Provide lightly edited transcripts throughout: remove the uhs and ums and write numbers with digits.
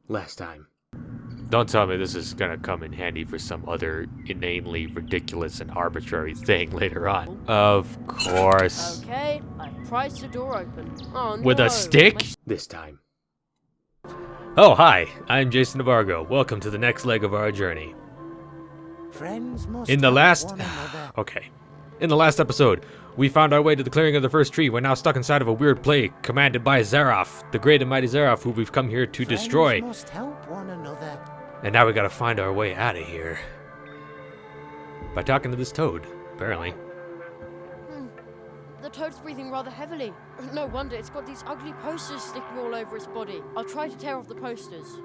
Last time. Don't tell me this is gonna come in handy for some other inanely ridiculous and arbitrary thing later on. Of course. Okay, I've prized the door open. Oh, With no. a stick? This time. Oh, hi. I'm JasonOfArgo. Welcome to the next leg of our journey. Friends must In the help last... one another. Okay. In the last episode, we found our way to the clearing of the first tree. We're now stuck inside of a weird play commanded by Zaroff, the great and mighty Zaroff, who we've come here to destroy. Friends must help one another. And now we gotta find our way out of here. By talking to this toad, apparently. The toad's breathing rather heavily. No wonder, it's got these ugly posters sticking all over its body. I'll try to tear off the posters.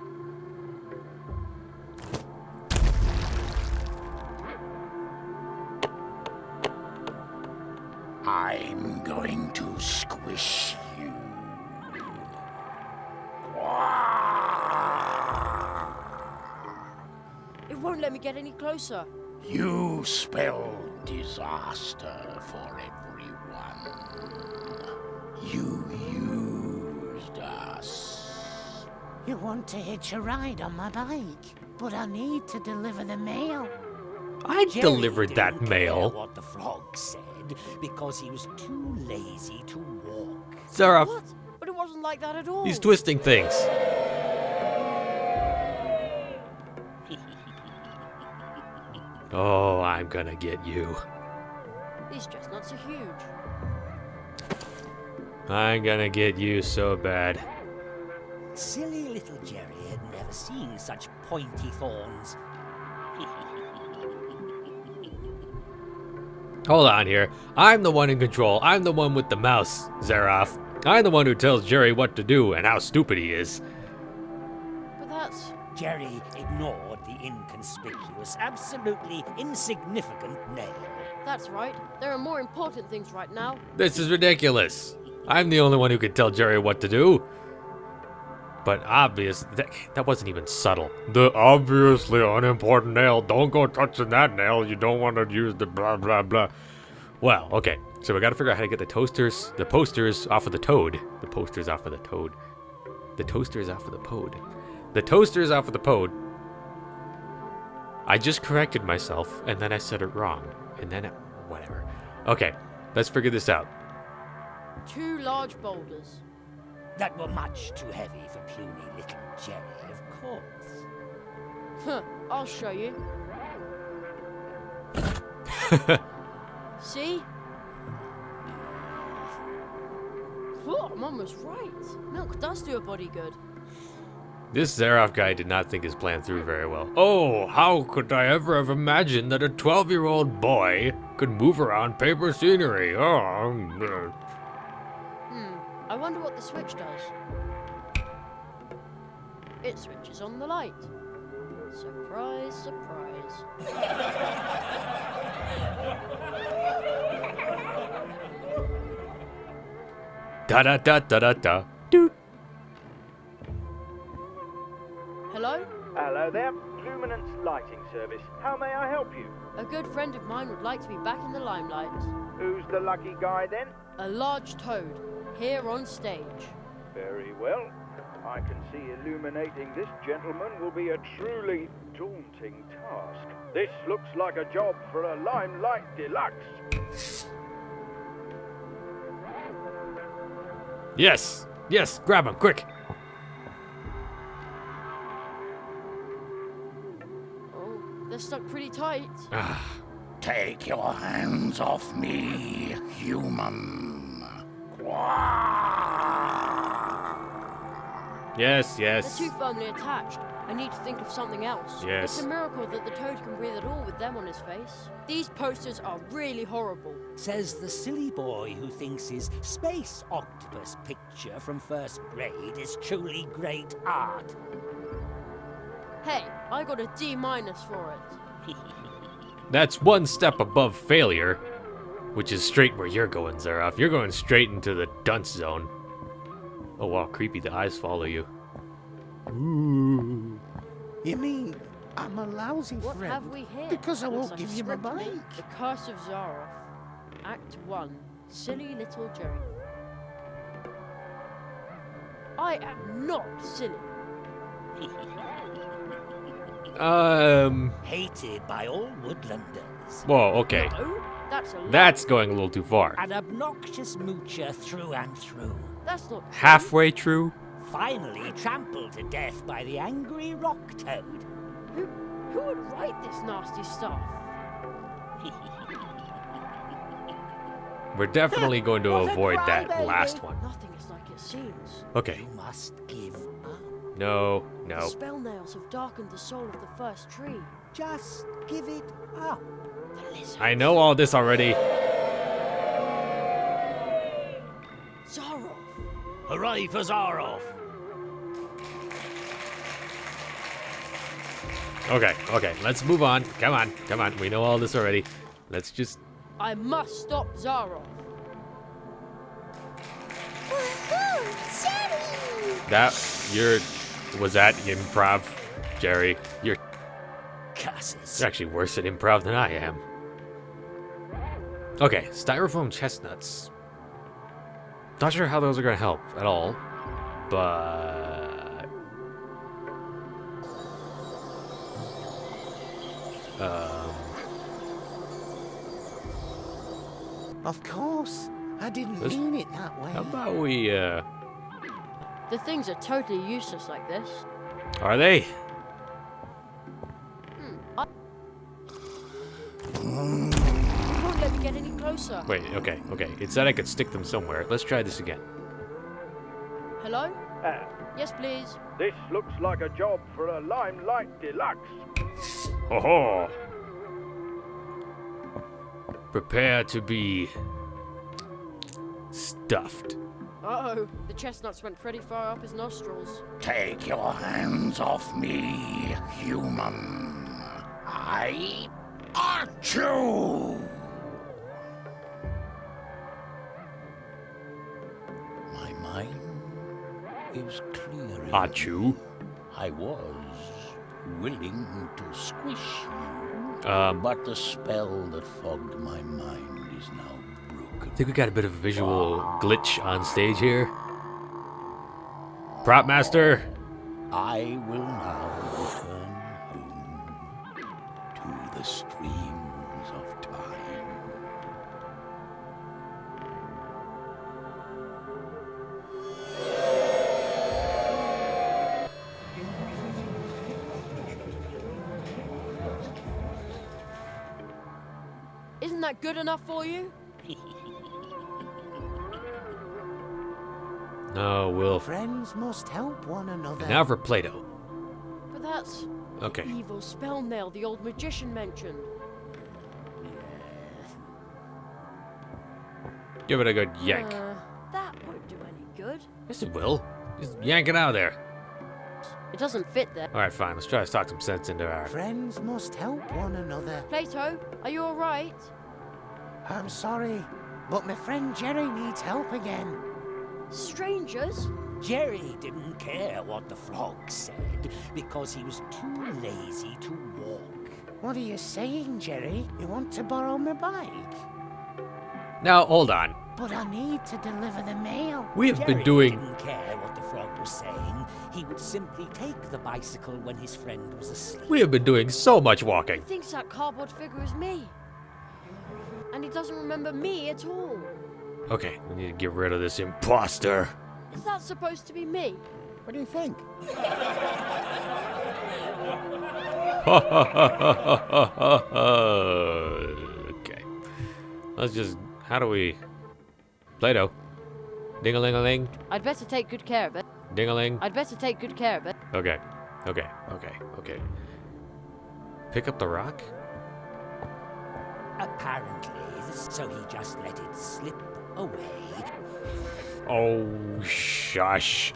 I'm going to squish you. It won't let me get any closer. You spell disaster for everyone. You used us. You want to hitch a ride on my bike, but I need to deliver the mail. I Jerry delivered that didn't mail. care what the frog said because he was too lazy to walk. Zaroff, What? But it wasn't like that at all. he's twisting things. Oh, I'm gonna get you. These chestnuts are huge. I'm gonna get you so bad. Silly little Jerry had never seen such pointy thorns. Hold on here. I'm the one in control. I'm the one with the mouse, Zaroff. I'm the one who tells Jerry what to do and how stupid he is. But that's... Jerry ignored the inconspicuous, absolutely insignificant nail. That's right. There are more important things right now. This is ridiculous. I'm the only one who can tell Jerry what to do. But that wasn't even subtle. The obviously unimportant nail. Don't go touching that nail. You don't want to use the blah, blah, blah. Well, okay. So we got to figure out how to get the posters off of the toad. The posters off of the toad. The toasters off of the pod. The toasters off of the pod. I just corrected myself, and then I said it wrong. And then whatever. Okay, let's figure this out. 2 large boulders. That were much too heavy for puny little Jerry, of course. Huh, I'll show you. See? Oh, I'm almost right. Milk does do a body good. This Zaroff guy did not think his plan through very well. Oh, how could I ever have imagined that a 12-year-old boy could move around paper scenery? Oh, I wonder what the switch does. It switches on the light. Surprise, surprise. da da da da da da. Doot. Hello? Hello there, Luminance Lighting Service. How may I help you? A good friend of mine would like to be back in the limelight. Who's the lucky guy then? A large toad, here on stage. Very well. I can see illuminating this gentleman will be a truly daunting task. This looks like a job for a Limelight Deluxe. Yes, yes, grab him, quick. Oh, they're stuck pretty tight. Take your hands off me, human. Yes, They're yes. too firmly attached. I need to think of something else. Yes. It's a miracle that the toad can breathe at all with them on his face. These posters are really horrible. Says the silly boy who thinks his space octopus picture from first grade is truly great art. Hey, I got a D- for it. That's one step above failure, which is straight where you're going, Zaroff. You're going straight into the dunce zone. Oh wow, creepy, the eyes follow you. Ooh. You mean I'm a lousy What friend? have we here? Because I Looks won't like give a you my script to me. bike. The Curse of Zaroff. Act 1. Silly little Jerry. I am not silly. Hated by all woodlanders. Whoa, okay. No, that's a lie. That's going a little too far. An obnoxious moocher through and through. That's not true. Halfway true? Finally trampled to death by the angry rock toad. Who would write this nasty stuff? We're definitely going to What a avoid that crybaby. last one. Nothing is like it seems. Okay. You must give up. No, The no. spell nails have darkened the soul of the first tree. Just give it up. The lizard. I know all this already. Zarov. Hooray for Zarov! Okay, okay. Let's move on. Come on, come on. We know all this already. Let's just... I must stop Zarov. Was that improv, Jerry? You're Curses. actually worse at improv than I am. Okay, styrofoam chestnuts. Not sure how those are gonna help at all, but... Of course. I didn't This- mean it that way. How about we, The things are totally useless like this. Are they? You won't let me get any closer. Wait, okay, okay. It said I could stick them somewhere. Let's try this again. Hello? Ah, Yes, please. this looks like a job for a Limelight Deluxe. Ho ho! Prepare to be... stuffed. Uh-oh. The chestnuts went pretty far up his nostrils. Take your hands off me, human. I art you. My mind is clearing. Achu. I was willing to squish you, I but the spell that fogged my mind is now broken. think we got a bit of a visual glitch on stage here. Prop master! I will now return home to the streams of time. Isn't that good enough for you? No, we'll... Friends must help one another. Now for Play-Doh. But that's Okay. the evil spell nail the old magician mentioned. Give it a good yank. That won't do any good. Yes, it will. Just yank it out of there. It doesn't fit there. Alright, fine. Let's try to talk some sense into our... Friends must help one another. Plato, are you alright? I'm sorry, but my friend Jerry needs help again. Strangers? Jerry didn't care what the frog said because he was too lazy to walk. What are you saying, Jerry? You want to borrow my bike? Now, hold on. But I need to deliver the mail. We have Jerry been doing... didn't care what the frog was saying. He would simply take the bicycle when his friend was asleep. We have been doing so much walking. He thinks that cardboard figure is me. And he doesn't remember me at all. Okay, we need to get rid of this imposter. Is that supposed to be me? What do you think? Okay. Let's just... How do we... Play-Doh. Ding-a-ling-a-ling. I'd better take good care of it. Ding-a-ling. I'd better take good care of it. Okay. Okay. Okay. Okay. Pick up the rock? Apparently, so he just let it slip away. Oh, shush.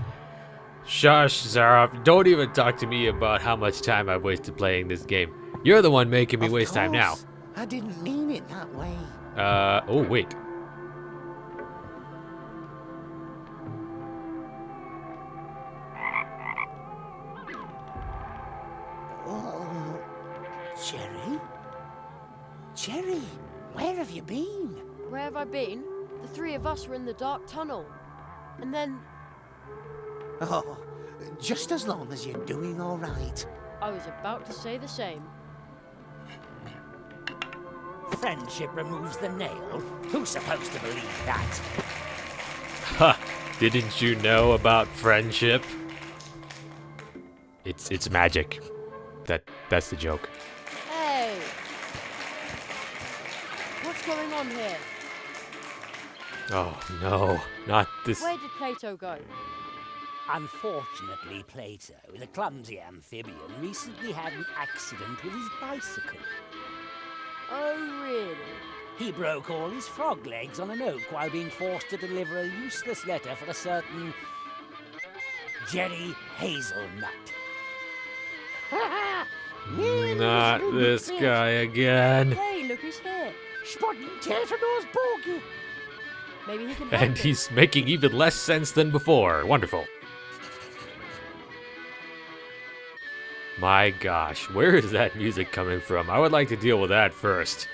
Shush, Zarov. Don't even talk to me about how much time I've wasted playing this game. You're the one making me Of waste time now. course. I didn't mean it that way. Oh, wait. Oh, Jerry? Jerry, where have you been? Where have I been? The three of us were in the dark tunnel. And then Oh, just as long as you're doing all right. I was about to say the same. Friendship removes the nail? Who's supposed to believe that? Ha! Didn't you know about friendship? It's magic. That's the joke. Hey! What's going on here? Oh no, not this. Where did Plato go? Unfortunately, Plato, the clumsy amphibian, recently had an accident with his bicycle. Oh, really? He broke all his frog legs on an oak while being forced to deliver a useless letter for a certain Jerry Hazelnut. Not this guy again. Hey, look who's here. Spotting Tatan's bogey. Maybe he can help And me. he's making even less sense than before. Wonderful. My gosh, where is that music coming from? I would like to deal with that first.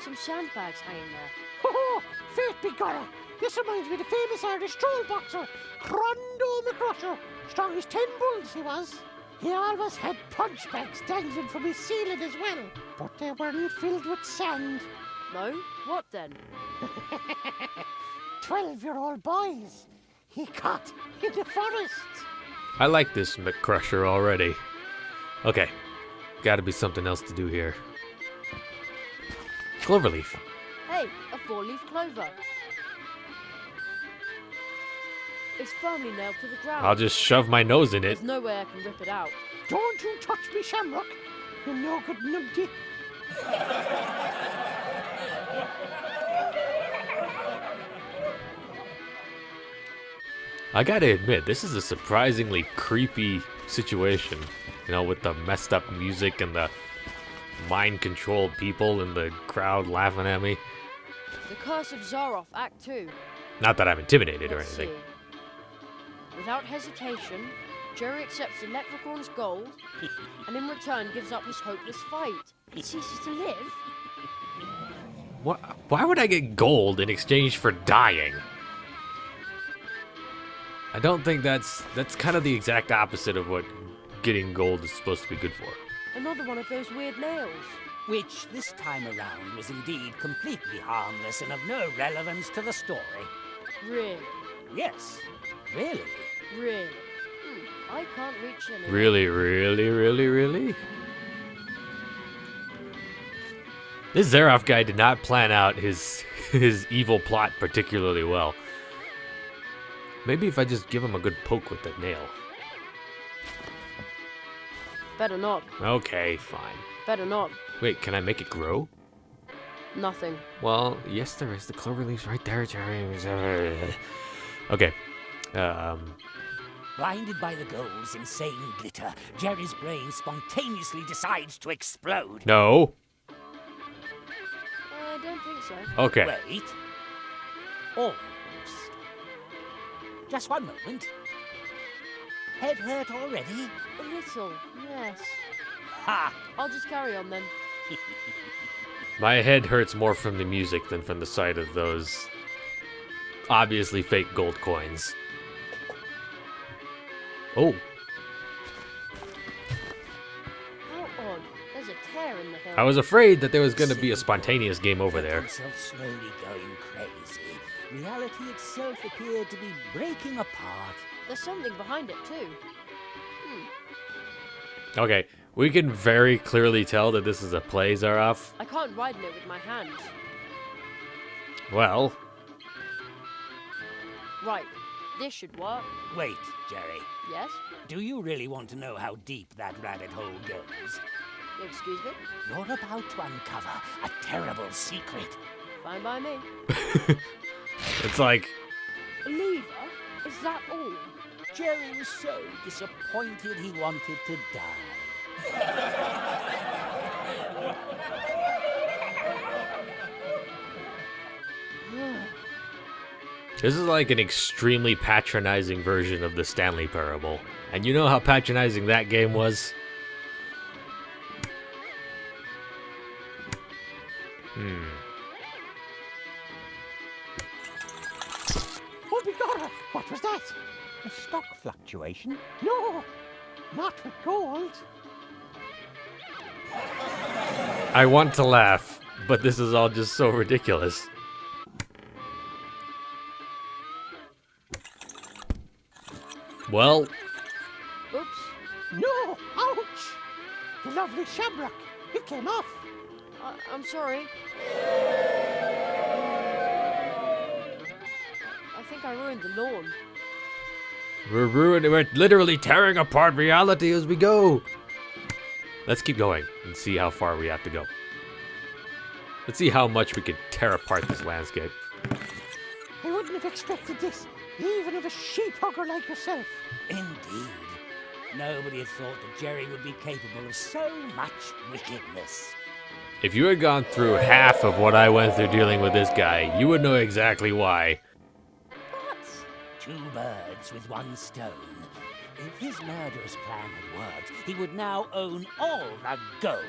Some sandbags hanging there. Oh, faith be God. This reminds me of the famous Irish troll boxer, Crondo McCrusher. Strong as 10 bulls he was. He always had punch bags dangling from his ceiling as well, but they weren't filled with sand. No? What then? 12-year-old boys he caught in the forest. I like this McCrusher already. Okay, gotta be something else to do here. Cloverleaf. Hey, a four-leaf clover. It's firmly nailed to the ground. I'll just shove my nose in it. There's no way I can rip it out. Don't you touch me, Shamrock. You're no good numpty. I gotta admit, this is a surprisingly creepy situation. You know, with the messed up music and the mind-controlled people and the crowd laughing at me. The Curse of Zaroff, Act 2. Not that I'm intimidated or Let's anything. see. Without hesitation, Jerry accepts the Leprechaun's gold and in return gives up his hopeless fight. He ceases to live? Why would I get gold in exchange for dying? I don't think that's kind of the exact opposite of what getting gold is supposed to be good for. Another one of those weird nails. Which, this time around, was indeed completely harmless and of no relevance to the story. Really? Yes, really. Really? I can't reach any. Really, really, really, really? This Zaroff guy did not plan out his evil plot particularly well. Maybe if I just give him a good poke with the nail. Better not. Okay, fine. Better not. Wait, can I make it grow? Nothing. Well, yes, there is. The clover leaves right there, Jerry. Okay. Blinded by the gold's insane glitter, Jerry's brain spontaneously decides to explode. No. I don't think so. Okay. Wait. Almost. Just one moment. Head hurt already? A little, yes. Ha! I'll just carry on then. My head hurts more from the music than from the sight of those obviously fake gold coins. Oh. How odd. There's a tear in the hill. I was afraid that there was going to be a spontaneous game over Felt there. himself slowly going crazy. Reality itself appeared to be breaking apart. There's something behind it too. Okay, we can very clearly tell that this is a play, Zaroff. I can't ride in it with my hands. Well, Right. This should work. Wait, Jerry. Yes? Do you really want to know how deep that rabbit hole goes? Excuse me? You're about to uncover a terrible secret. Fine by me. it's like, A lever? Is that all? Jerry was so disappointed he wanted to die. this is like an extremely patronizing version of the Stanley Parable. And you know how patronizing that game was? Oh, my God, what was that? A stock fluctuation? No, Not with gold. I want to laugh, but this is all just so ridiculous. Well, Oops. No! Ouch! The lovely shamrock. It came off. I'm sorry. I think I ruined the lawn. we're literally tearing apart reality as we go. Let's keep going and see how far we have to go. Let's see how much we can tear apart this landscape. I wouldn't have expected this, even of a sheep hugger like yourself. Indeed. Nobody had thought that Jerry would be capable of so much wickedness. If you had gone through half of what I went through dealing with this guy, you would know exactly why. But 2 birds with 1 stone. If his murderous plan had worked, he would now own all the gold.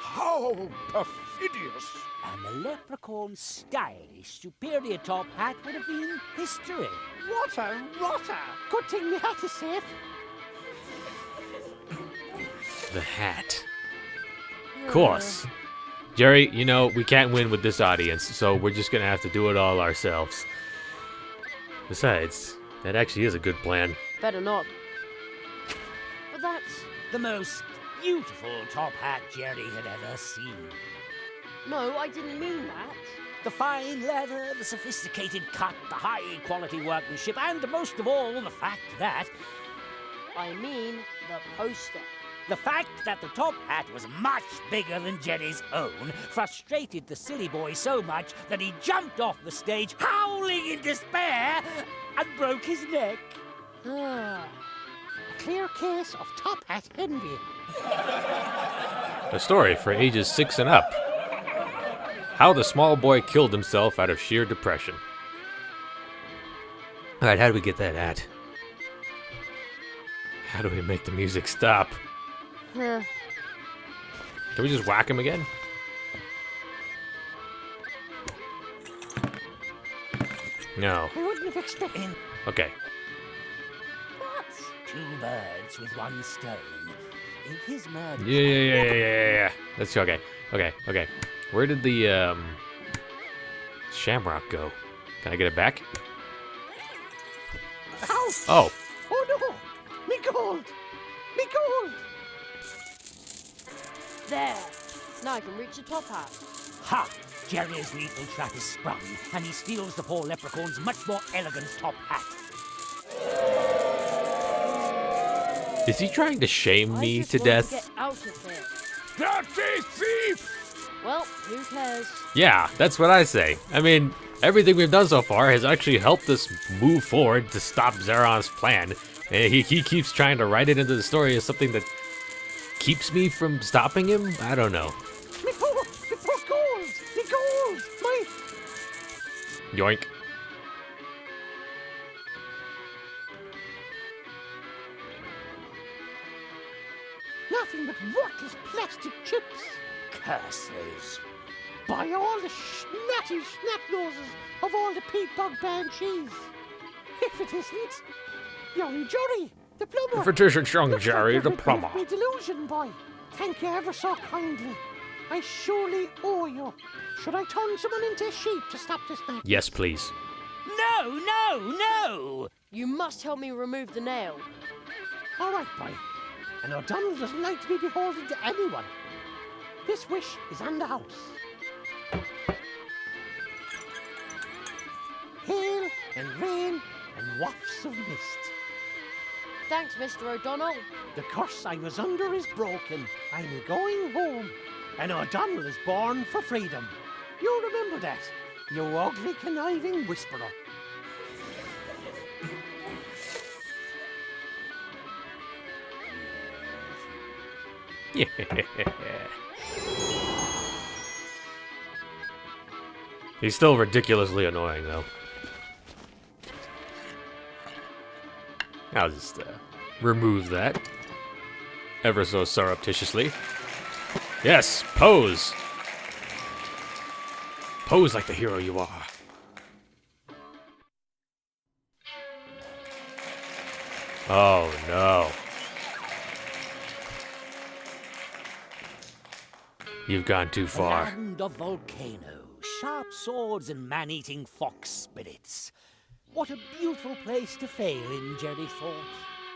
How perfidious! And the leprechaun's stylish, superior top hat would have been history. What a rotter! Good thing the hat is safe. The hat. Of course. Jerry, you know, we can't win with this audience, so we're just gonna have to do it all ourselves. Besides, that actually is a good plan. Better not. But that's... The most beautiful top hat Jerry had ever seen. No, I didn't mean that. The fine leather, the sophisticated cut, the high-quality workmanship, and most of all, the fact that... I mean the poster. The fact that the top hat was much bigger than Jerry's own frustrated the silly boy so much that he jumped off the stage, howling in despair, and broke his neck. Ah. A clear case of top hat envy. A story for ages 6 and up. How the small boy killed himself out of sheer depression. Alright, how do we get that hat? How do we make the music stop? Huh. Can we just whack him again? No. I wouldn't have expected. Okay. What? 2 birds with 1 stone. If his murder... Yeah. Let's go. Okay. Where did the shamrock go? Can I get it back? Ow! Oh. Oh no! Me gold! Me gold! There. Now I can reach the top hat. Ha! Jerry's lethal trap is sprung, and he steals the poor leprechaun's much more elegant top hat. Is he trying to shame I me just to want death? get out of here. Dirty thief! Well, who cares? Yeah, that's what I say. I mean, everything we've done so far has actually helped us move forward to stop Zeron's plan. And he keeps trying to write it into the story as something that keeps me from stopping him? I don't know. Me poor gold! Me gold! My... Yoink. Nothing but worthless plastic chips. Curses. By all the snatty snap-noses of all the Pete Bug Banshees. If it isn't, young Jerry, the plumber. If it isn't young Looks Jerry, like the you're rid plumber. of me delusion, boy. Thank you ever so kindly. I surely owe you. Should I turn someone into a sheep to stop this madness? Yes, please. No! You must help me remove the nail. All right, boy. And O'Donnell doesn't like to be beholden to anyone. This wish is on the house. Hail and rain and wafts of mist. Thanks, Mr. O'Donnell. The curse I was under is broken. I'm going home. And O'Donnell is born for freedom. You remember that, you ugly, conniving whisperer. Yeah. He's still ridiculously annoying, though. I'll just remove that ever so surreptitiously. Yes, pose. Pose like the hero you are. Oh no. You've gone too far. Land of volcanoes, sharp swords, and man-eating fox spirits. What a beautiful place to fail in, Jerry thought.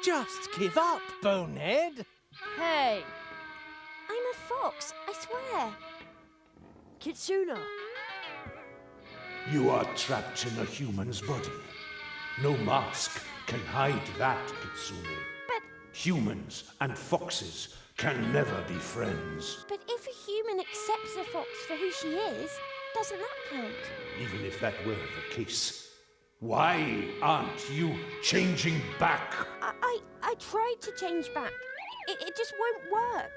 Just give up, bonehead. Hey, I'm a fox, I swear. Kitsuna. You are trapped in a human's body. No mask can hide that, Kitsune. But Humans and foxes can never be friends. if a human accepts a fox for who she is, doesn't that count? Even if that were the case, why aren't you changing back? I tried to change back. It just won't work.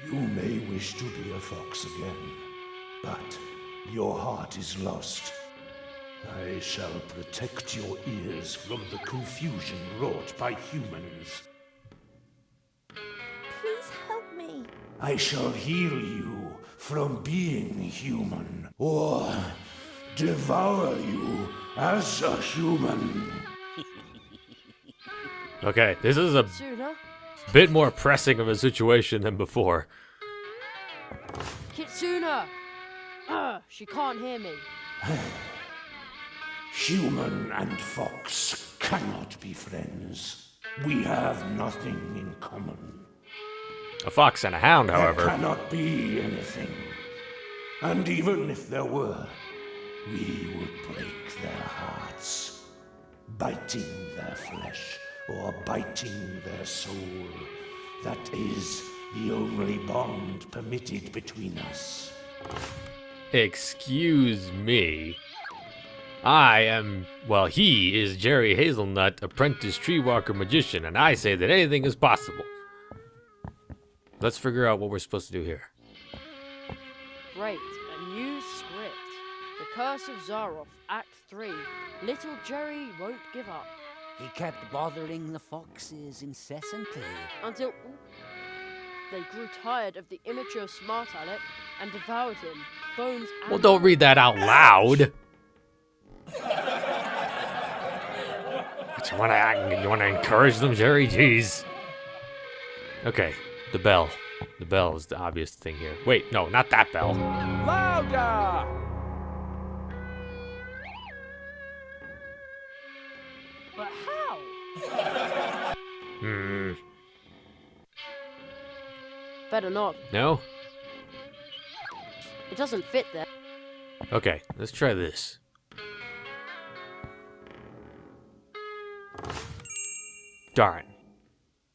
You may wish to be a fox again, but your heart is lost. I shall protect your ears from the confusion wrought by humans. Please help me. I shall heal you from being human, or devour you as a human. Okay, this is a Kitsuna. bit more pressing of a situation than before. Kitsuna. She can't hear me. Human and fox cannot be friends. We have nothing in common. A fox and a hound, There however. cannot be anything. And even if there were, we would break their hearts, biting their flesh or biting their soul. That is the only bond permitted between us. Excuse me. He is Jerry Hazelnut, apprentice tree walker magician, and I say that anything is possible. Let's figure out what we're supposed to do here. Great, a new script. The Curse of Zaroff, Act 3. Little Jerry won't give up. He kept bothering the foxes incessantly. Until they grew tired of the immature smart aleck and devoured him, bones and... Well, don't read that out loud. You want to encourage them, Jerry? Jeez. Okay, the bell. The bell is the obvious thing here. Wait, no, not that bell. Louder! But how? Better not. No? It doesn't fit there. Okay, let's try this. Darn.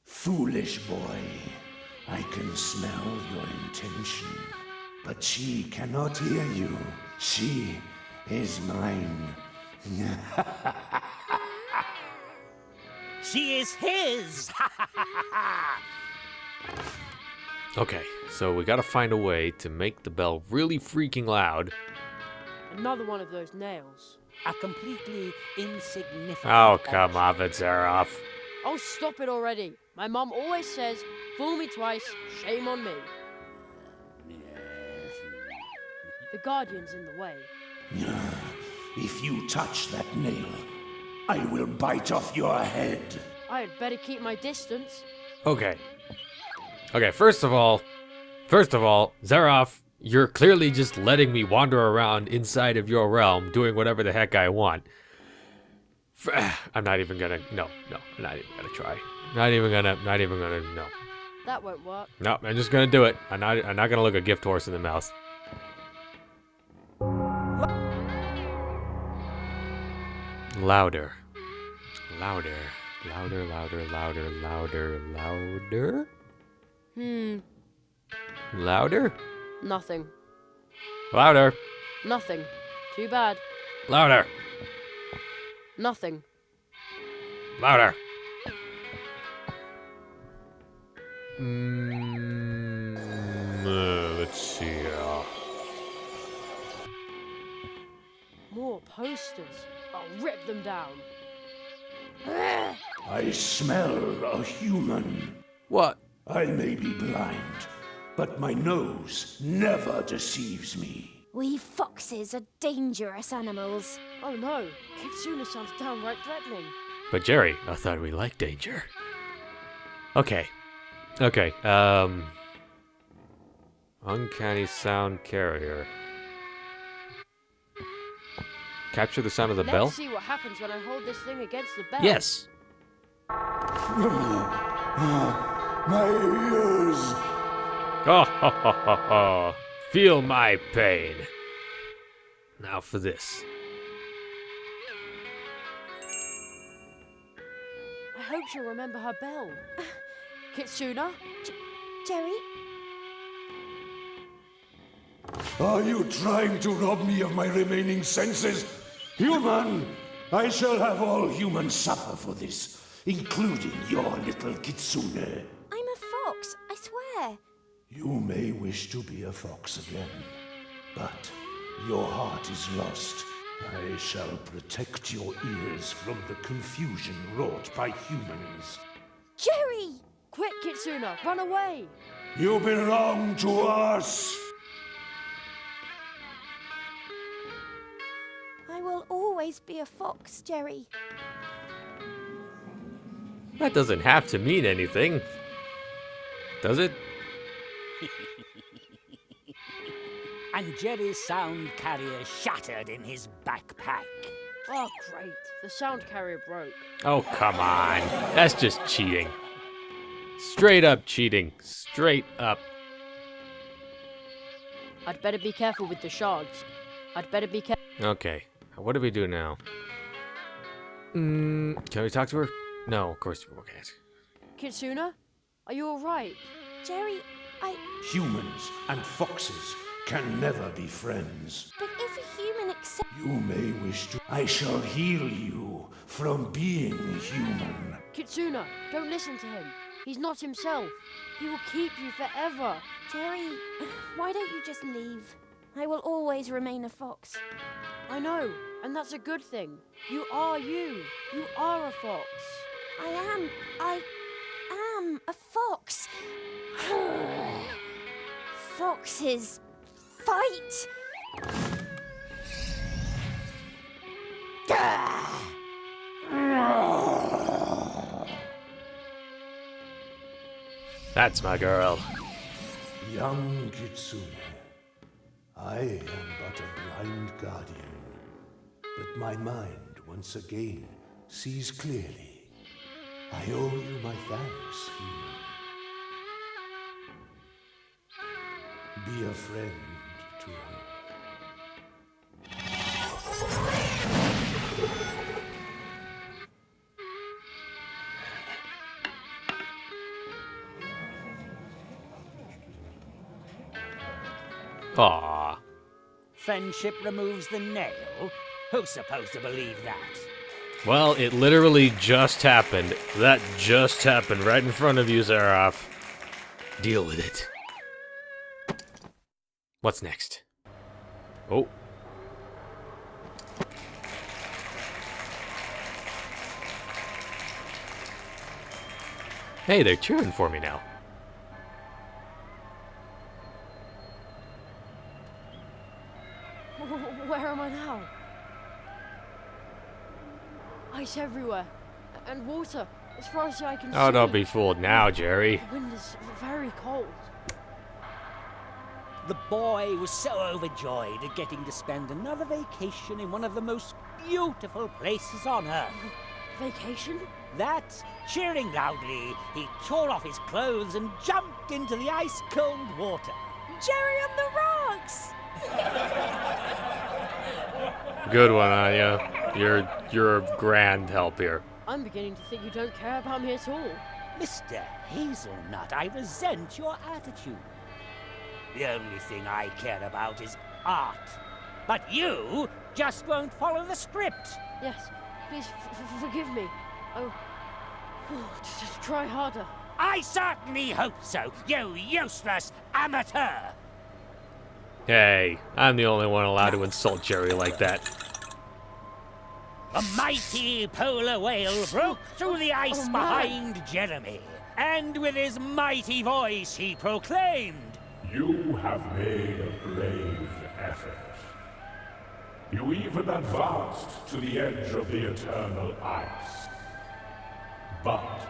Foolish boy, I can smell your intention, but she cannot hear you. She is mine. She is his! Okay, so we gotta find a way to make the bell really freaking loud. Another one of those nails. A completely insignificant Oh, come object. off it, Zaroff. Oh, stop it already. My mum always says, fool me twice, shame on me. The Guardian's in the way. If you touch that nail, I will bite off your head. I had better keep my distance. Okay. Okay, first of all, Zaroff, you're clearly just letting me wander around inside of your realm, doing whatever the heck I want. I'm not even gonna, no, I'm not even gonna try. Not even gonna, no. That won't work. No, I'm just gonna do it. I'm not gonna look a gift horse in the mouth. Louder. Louder. Louder, louder, louder, louder, louder? Louder? Nothing. Louder. Nothing. Too bad. Louder. Nothing. Louder. Let's see. More posters. I'll rip them down. I smell a human. What? I may be blind, but my nose never deceives me. We foxes are dangerous animals. Oh no, Kitsuna sounds downright threatening. But Jerry, I thought we liked danger. Okay. Okay, Uncanny sound carrier. Capture the sound of the Let's bell? see what happens when I hold this thing against the bell. Yes! My ears! Oh, ho, ho, ho, ho. Feel my pain. Now for this. I hope she'll remember her bell. Kitsuna? Jerry, Are you trying to rob me of my remaining senses? Human! I shall have all humans suffer for this, including your little kitsune. I'm a fox, I swear. You may wish to be a fox again, but your heart is lost. I shall protect your ears from the confusion wrought by humans. Jerry! Quick, Kitsuna, run away! You belong to us! I will always be a fox, Jerry. That doesn't have to mean anything. Does it? And Jerry's sound carrier shattered in his backpack. Oh, great. The sound carrier broke. Oh, come on. That's just cheating. Straight up cheating. Straight up. I'd better be careful with the shards. I'd better be careful. Okay. What do we do now? Can we talk to her? No, of course we can't. Kitsuna? Are you alright? Jerry, Humans and foxes can never be friends. but if a human accepts... You may wish to. I shall heal you from being human. Kitsuna, don't listen to him. He's not himself. He will keep you forever. Jerry, why don't you just leave? I will always remain a fox. I know, and that's a good thing. You are you. You are a fox. I am a fox. Foxes fight. That's my girl. Young Kitsune, I am but a blind guardian, but my mind once again sees clearly. I owe you my thanks, human. Be a friend to her. Aww. Friendship removes the nail? Who's supposed to believe that? Well, it literally just happened. That just happened right in front of you, Seraph. Deal with it. What's next? Oh. Hey, they're cheering for me now. Where am I now? Ice everywhere. And water, as far as I can see. Oh, don't be fooled now, Jerry. The wind is very cold. The boy was so overjoyed at getting to spend another vacation in one of the most beautiful places on Earth. Vacation? That, cheering loudly, he tore off his clothes and jumped into the ice-cold water. Jerry on the rocks. Good one, Anya. You're a grand help here. I'm beginning to think you don't care about me at all. Mr. Hazelnut, I resent your attitude. The only thing I care about is art. But you just won't follow the script. Yes, please forgive me. Oh, just try harder. I certainly hope so, you useless amateur! Hey, I'm the only one allowed to insult Jerry like that. A mighty polar whale broke through the ice Oh, man. behind Jeremy, and with his mighty voice he proclaimed, You have made a brave effort. You even advanced to the edge of the eternal ice. But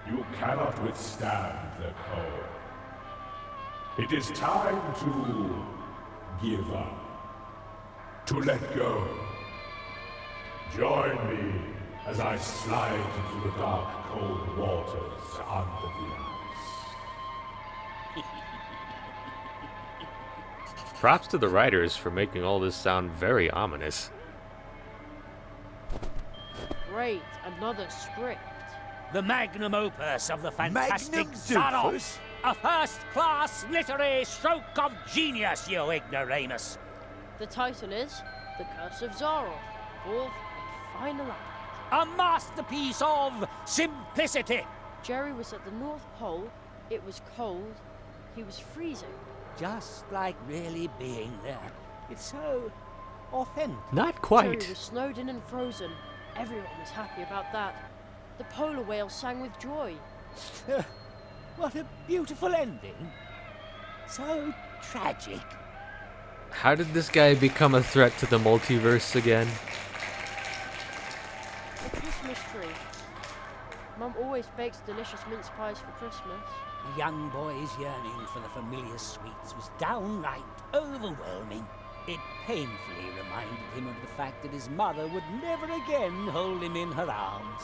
you cannot withstand the cold. It is time to give up. To let go. Join me as I slide into the dark, cold waters under the ice. Props to the writers for making all this sound very ominous. Great, another script. The magnum opus of the fantastic Magnum Zarok. doofus? A first-class literary stroke of genius, you ignoramus. The title is The Curse of Zaroff, fourth and final act. A masterpiece of simplicity. Jerry was at the North Pole, it was cold, he was freezing. Just like really being there. It's so authentic. Not Jerry quite. was snowed in and frozen. Everyone was happy about that. The polar whale sang with joy. What a beautiful ending. So tragic. How did this guy become a threat to the multiverse again? The Christmas tree. Mum always bakes delicious mince pies for Christmas. The young boy's yearning for the familiar sweets was downright overwhelming. It painfully reminded him of the fact that his mother would never again hold him in her arms.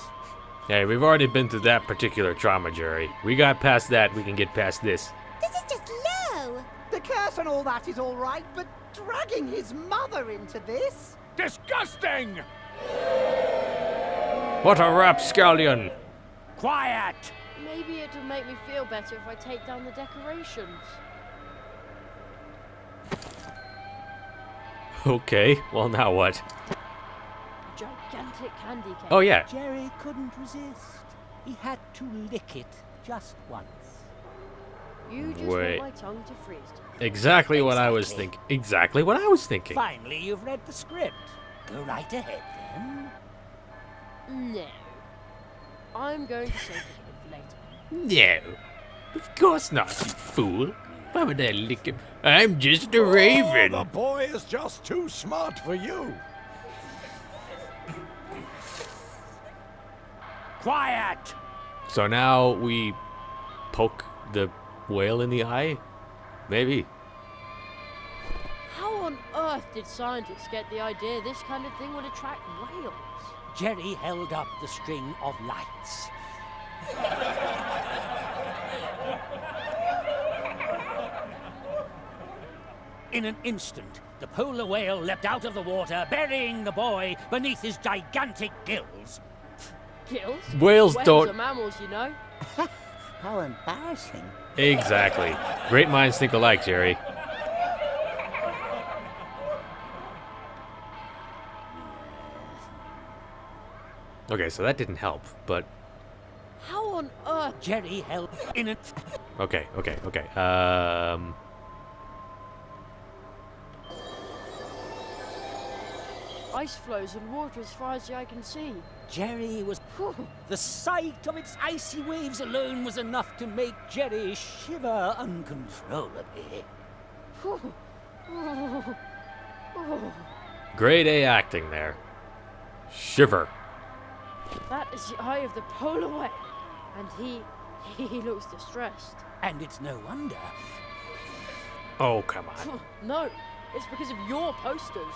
Hey, we've already been through that particular trauma, Jerry. We got past that, we can get past this. This is just low. The curse and all that is all right, but dragging his mother into this? Disgusting! What a rapscallion! Quiet! Maybe it'll make me feel better if I take down the decorations. Okay, well now what? Gigantic candy cane. Oh yeah, Jerry couldn't resist. He had to lick it just once. You just Wait. want my tongue to freeze to death. exactly what I was Exactly. thinking. Exactly what I was thinking. Finally, you've read the script. Go right ahead, then. No. I'm going to save it for later. No, of course not, you fool. Why would I lick him? I'm just a raven. Oh, the boy is just too smart for you. Quiet! So now we poke the whale in the eye? Maybe. How on earth did scientists get the idea this kind of thing would attract whales? Jerry held up the string of lights. In an instant, the polar whale leapt out of the water, burying the boy beneath his gigantic gills. Gills? Whales Whales don't- are mammals, you know. How embarrassing. Exactly. Great minds think alike, Jerry. Okay, so that didn't help, but How on earth? Jerry held in an... okay. Ice flows and water as far as the eye can see. Jerry was... The sight of its icy waves alone was enough to make Jerry shiver uncontrollably. Grade A acting there. Shiver. That is the eye of the polar whale. And he looks distressed. And it's no wonder. Oh, come on. No, it's because of your posters.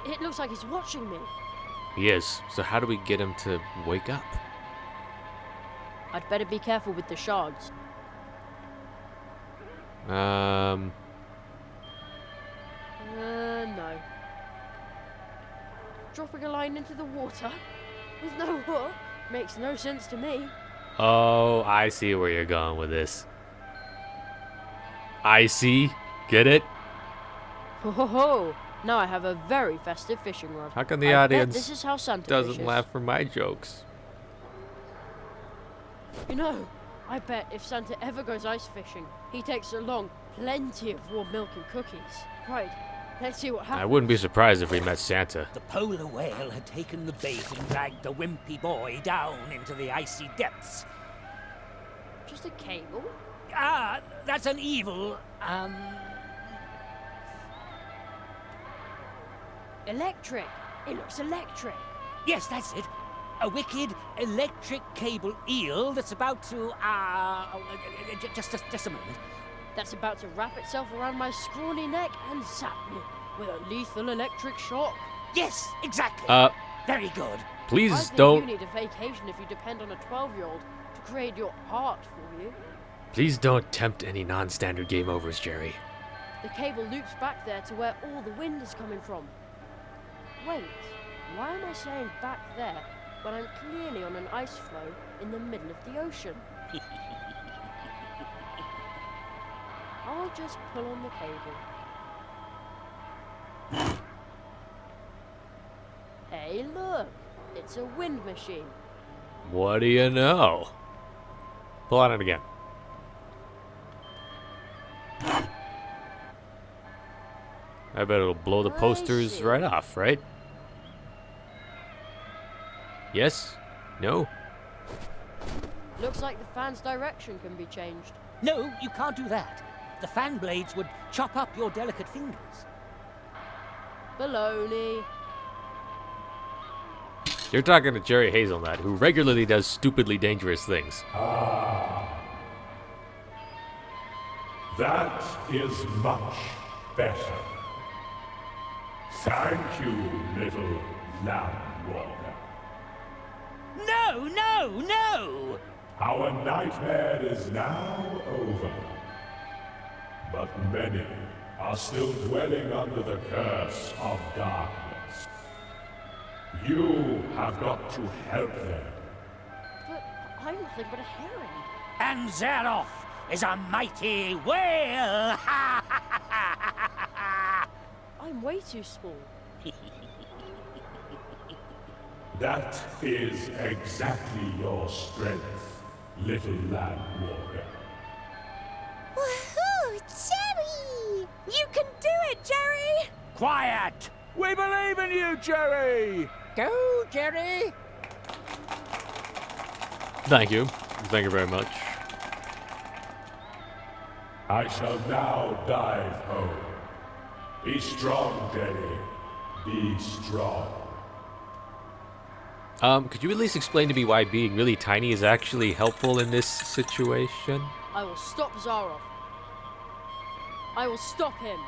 It looks like he's watching me. He is. So how do we get him to wake up? I'd better be careful with the shards. Um, No. Dropping a line into the water with no hook makes no sense to me. oh, I see where you're going with this. I see. Get it? Ho ho ho! Now I have a very festive fishing rod. How come the I bet audience this is how Santa doesn't fishes. laugh for my jokes? You know, I bet if Santa ever goes ice fishing, he takes along plenty of warm milk and cookies. Right, let's see what I happens. wouldn't be surprised if we met Santa. The polar whale had taken the bait and dragged the wimpy boy down into the icy depths. Just a cable? Ah, that's an evil, Electric! It looks electric! yes, that's it. A wicked electric cable eel that's about to, just a moment. that's about to wrap itself around my scrawny neck and zap me with a lethal electric shock. Yes, exactly. Very good. I Please think don't. you need a vacation if you depend on a 12-year-old to create your art for you. Please don't tempt any non-standard game overs, Jerry. The cable loops back there to where all the wind is coming from. Wait, why am I saying back there when I'm clearly on an ice floe in the middle of the ocean? I'll just pull on the cable. Hey, look! It's a wind machine. What do you know? Pull on it again. I bet it'll blow the I posters see. right off, right? Yes? No? Looks like the fan's direction can be changed. No, you can't do that. The fan blades would chop up your delicate fingers. Baloney. You're talking to Jerry Hazelnut, who regularly does stupidly dangerous things. That is much better. Thank you, little land walker. No, no, no! Our nightmare is now over. But many are still dwelling under the curse of darkness. You have got to help them. But I'm nothing but a herring. And Zeroff is a mighty whale! I'm way too small. That is exactly your strength, little land walker. Woohoo! Jerry! You can do it, Jerry! Quiet! We believe in you, Jerry! Go, Jerry! Thank you. Thank you very much. I shall now dive home. Be strong, Jerry. Be strong. Could you at least explain to me why being really tiny is actually helpful in this situation? I will stop Zaroff. I will stop him.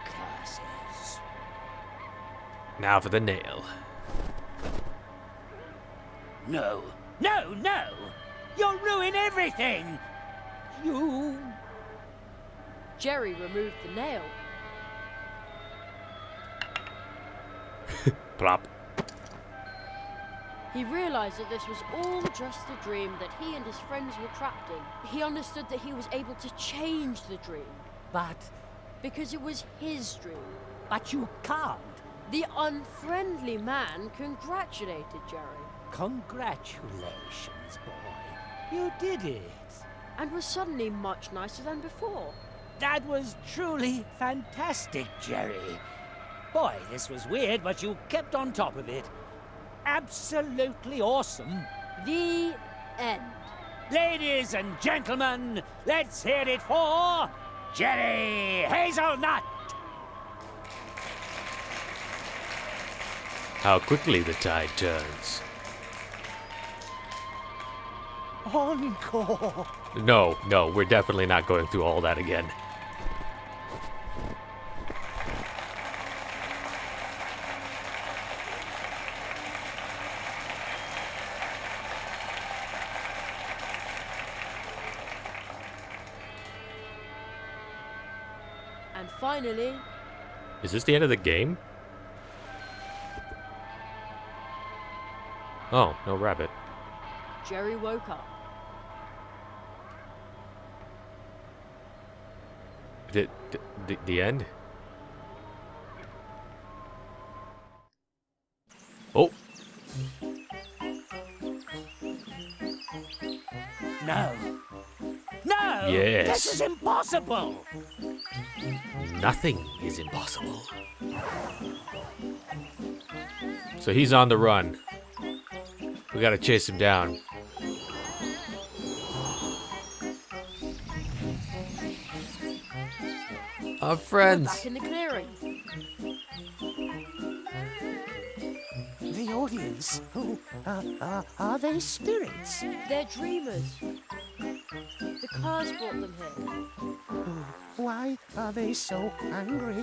Curses. Now for the nail. No, no, no! You'll ruin everything! You... Jerry removed the nail. Plop. He realized that this was all just a dream that he and his friends were trapped in. He understood that he was able to change the dream But because it was his dream. you can't. The unfriendly man congratulated Jerry Congratulations, boy. You did it. and was suddenly much nicer than before. That was truly fantastic, Jerry. Boy, this was weird, but you kept on top of it. Absolutely awesome. The end. Ladies and gentlemen, let's hear it for Jerry Hazelnut. How quickly the tide turns. Encore. No, we're definitely not going through all that again. And finally, Is this the end of the game? Oh, no rabbit. Jerry woke up. The end? Oh, No. No! Yes. This is impossible! nothing is impossible. So he's on the run. We gotta chase him down. Our friends. Back in the clearing. The audience? Oh, are they spirits? They're dreamers. The curse brought them here. Why are they so angry?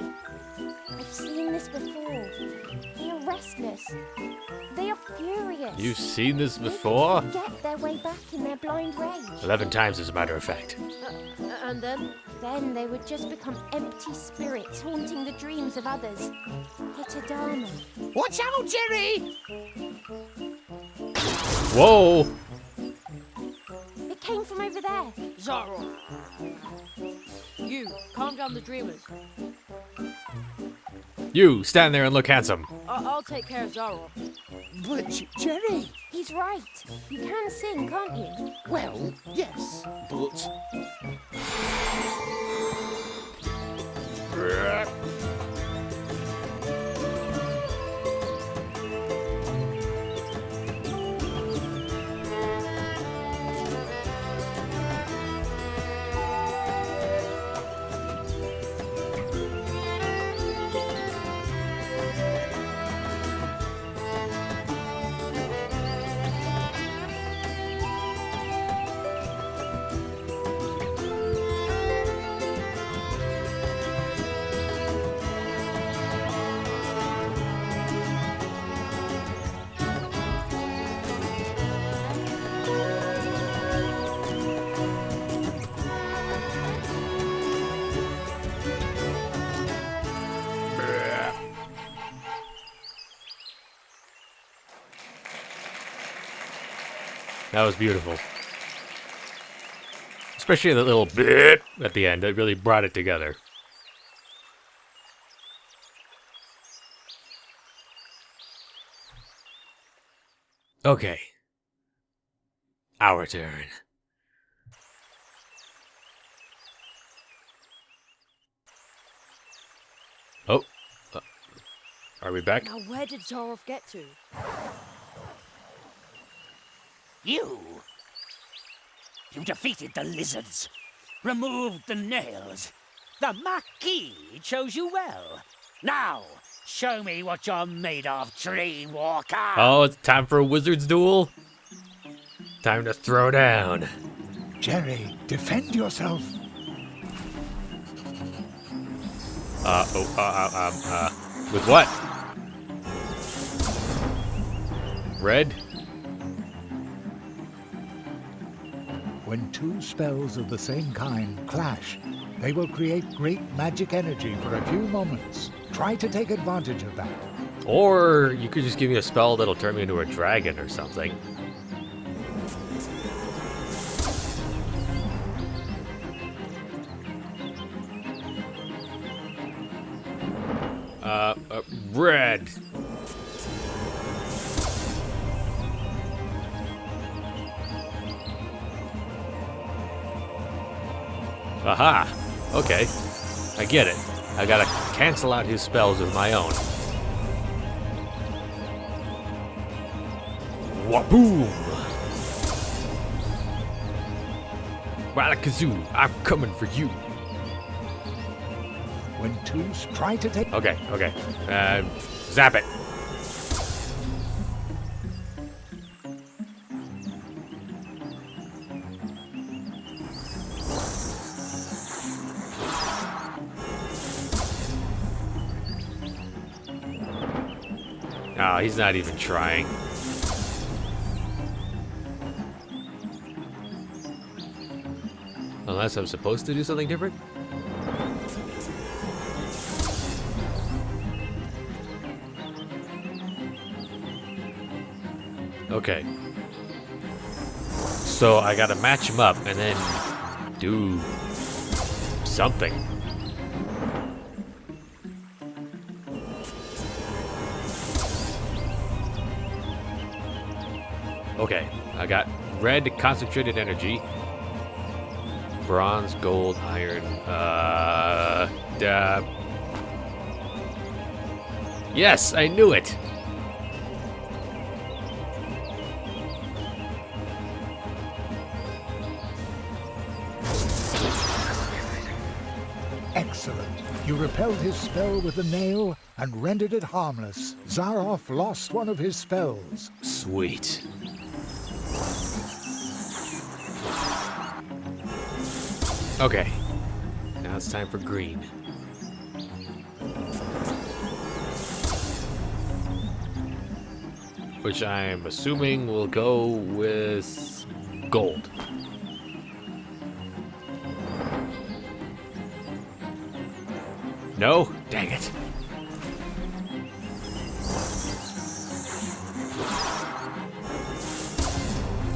I've seen this before. They are restless. They are furious. You've seen this They before? can get their way back in their blind rage. 11 times, as a matter of fact. And then? Then they would just become empty spirits haunting the dreams of others. Hitadama. Watch out, Jerry! Whoa! It came from over there. Zara! You, calm down the dreamers. You, stand there and look handsome. I'll take care of Zara. But Jerry! He's right. You can sing, can't you? Well, yes, but... That was beautiful. Especially the little bit at the end. That really brought it together. Okay. Our turn. Oh. Are we back? Now where did Zara get to? You defeated the lizards, removed the nails. The Marquis chose you well. Now, show me what you're made of, Tree Walker. Oh, it's time for a wizard's duel? Time to throw down. Jerry, defend yourself. With what? Red? When two spells of the same kind clash, they will create great magic energy for a few moments. Try to take advantage of that. Or you could just give me a spell that'll turn me into a dragon or something. Red. Aha! Okay. I get it. I gotta cancel out his spells with my own. Waboom! Walikazoo, I'm coming for you. When two try to take... Okay. Zap it. Oh, he's not even trying. Unless I'm supposed to do something different? Okay. So I gotta match him up and then do something. Okay, I got red concentrated energy, bronze, gold, iron, yes, I knew it! Excellent. You repelled his spell with a nail and rendered it harmless. Zaroff lost one of his spells. Sweet. Okay. Now it's time for green. Which I'm assuming will go with gold. No? Dang it.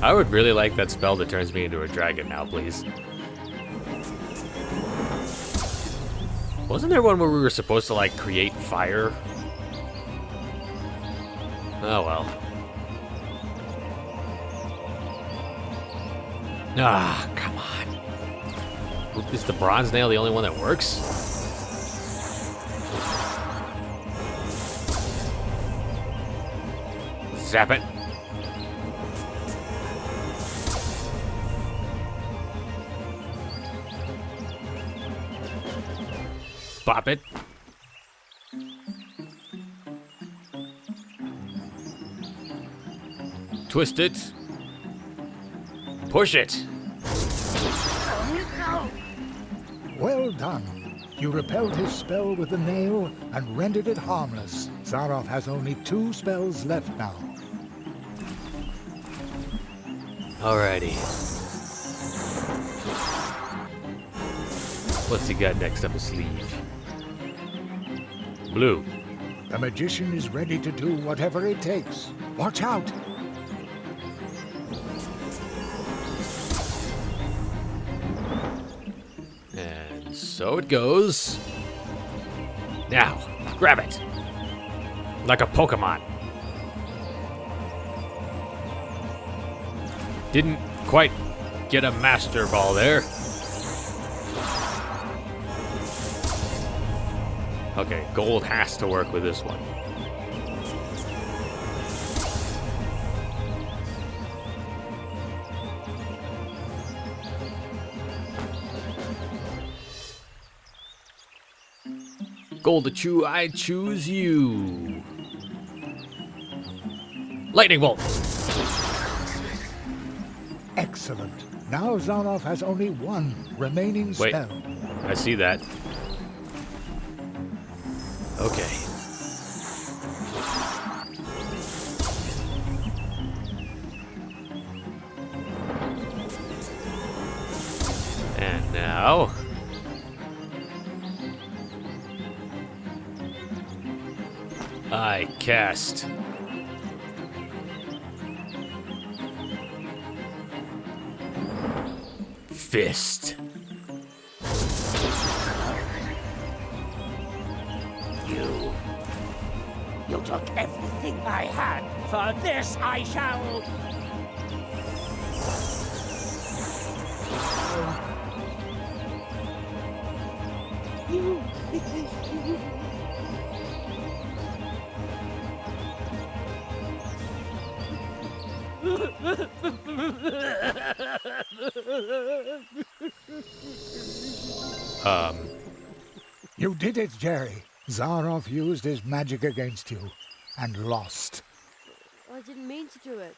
I would really like that spell that turns me into a dragon now, please. Wasn't there one where we were supposed to, like, create fire? Oh, well. Ah, come on. Is the bronze nail the only one that works? Zap it. Bop it. Twist it. Push it. Well done. You repelled his spell with the nail and rendered it harmless. Zaroff has only 2 spells left now. Alrighty. What's he got next up his sleeve? Blue. The magician is ready to do whatever it takes. Watch out! And so it goes. Now, grab it. Like a Pokemon. Didn't quite get a Master Ball there. Okay, gold has to work with this one. Goldachu, I choose you. Lightning bolt. Excellent. Now Zaroff has only 1 remaining spell. I see that. Okay. And now... I cast... Fist. You took everything I had. For this I shall... You did it, Jerry. Zaroff used his magic against you and lost. I didn't mean to do it.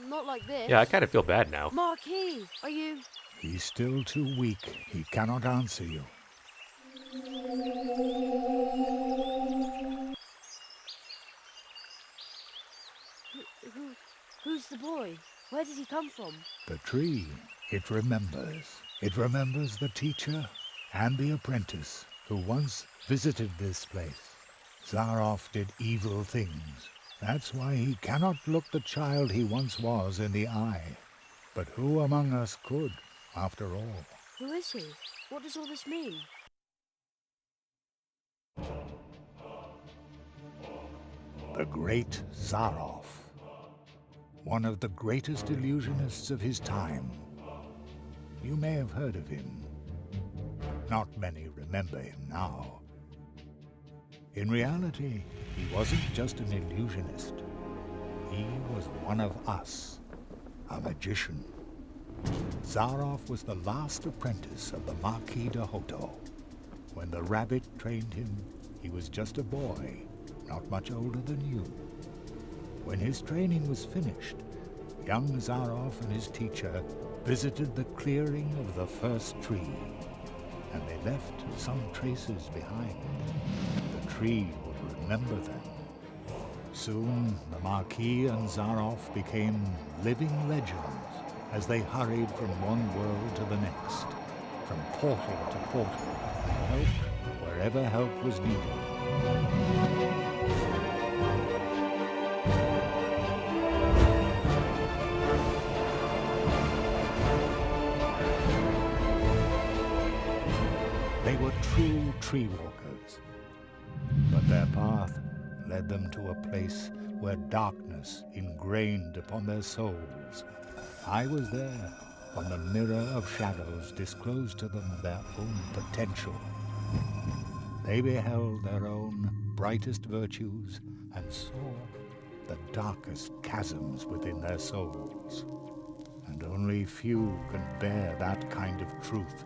Not like this. Yeah, I kind of feel bad now. Marquis, are you... He's still too weak. He cannot answer you. Who's the boy? Where did he come from? The tree, it remembers. It remembers the teacher and the apprentice who once visited this place. Zaroff did evil things. That's why he cannot look the child he once was in the eye. But who among us could, after all? Who is he? What does all this mean? The great Zaroff. One of the greatest illusionists of his time. You may have heard of him. Not many remember him now. In reality, he wasn't just an illusionist. He was one of us, a magician. Zaroff was the last apprentice of the Marquis de Hoto. When the rabbit trained him, he was just a boy, not much older than you. When his training was finished, young Zaroff and his teacher visited the clearing of the first tree, and they left some traces behind. The tree would remember them. Soon, the Marquis and Zaroff became living legends as they hurried from one world to the next, from portal to portal, and helped wherever help was needed. They were true tree walkers, but their path led them to a place where darkness ingrained upon their souls. I was there when the mirror of shadows disclosed to them their own potential. They beheld their own brightest virtues and saw the darkest chasms within their souls. And only few can bear that kind of truth.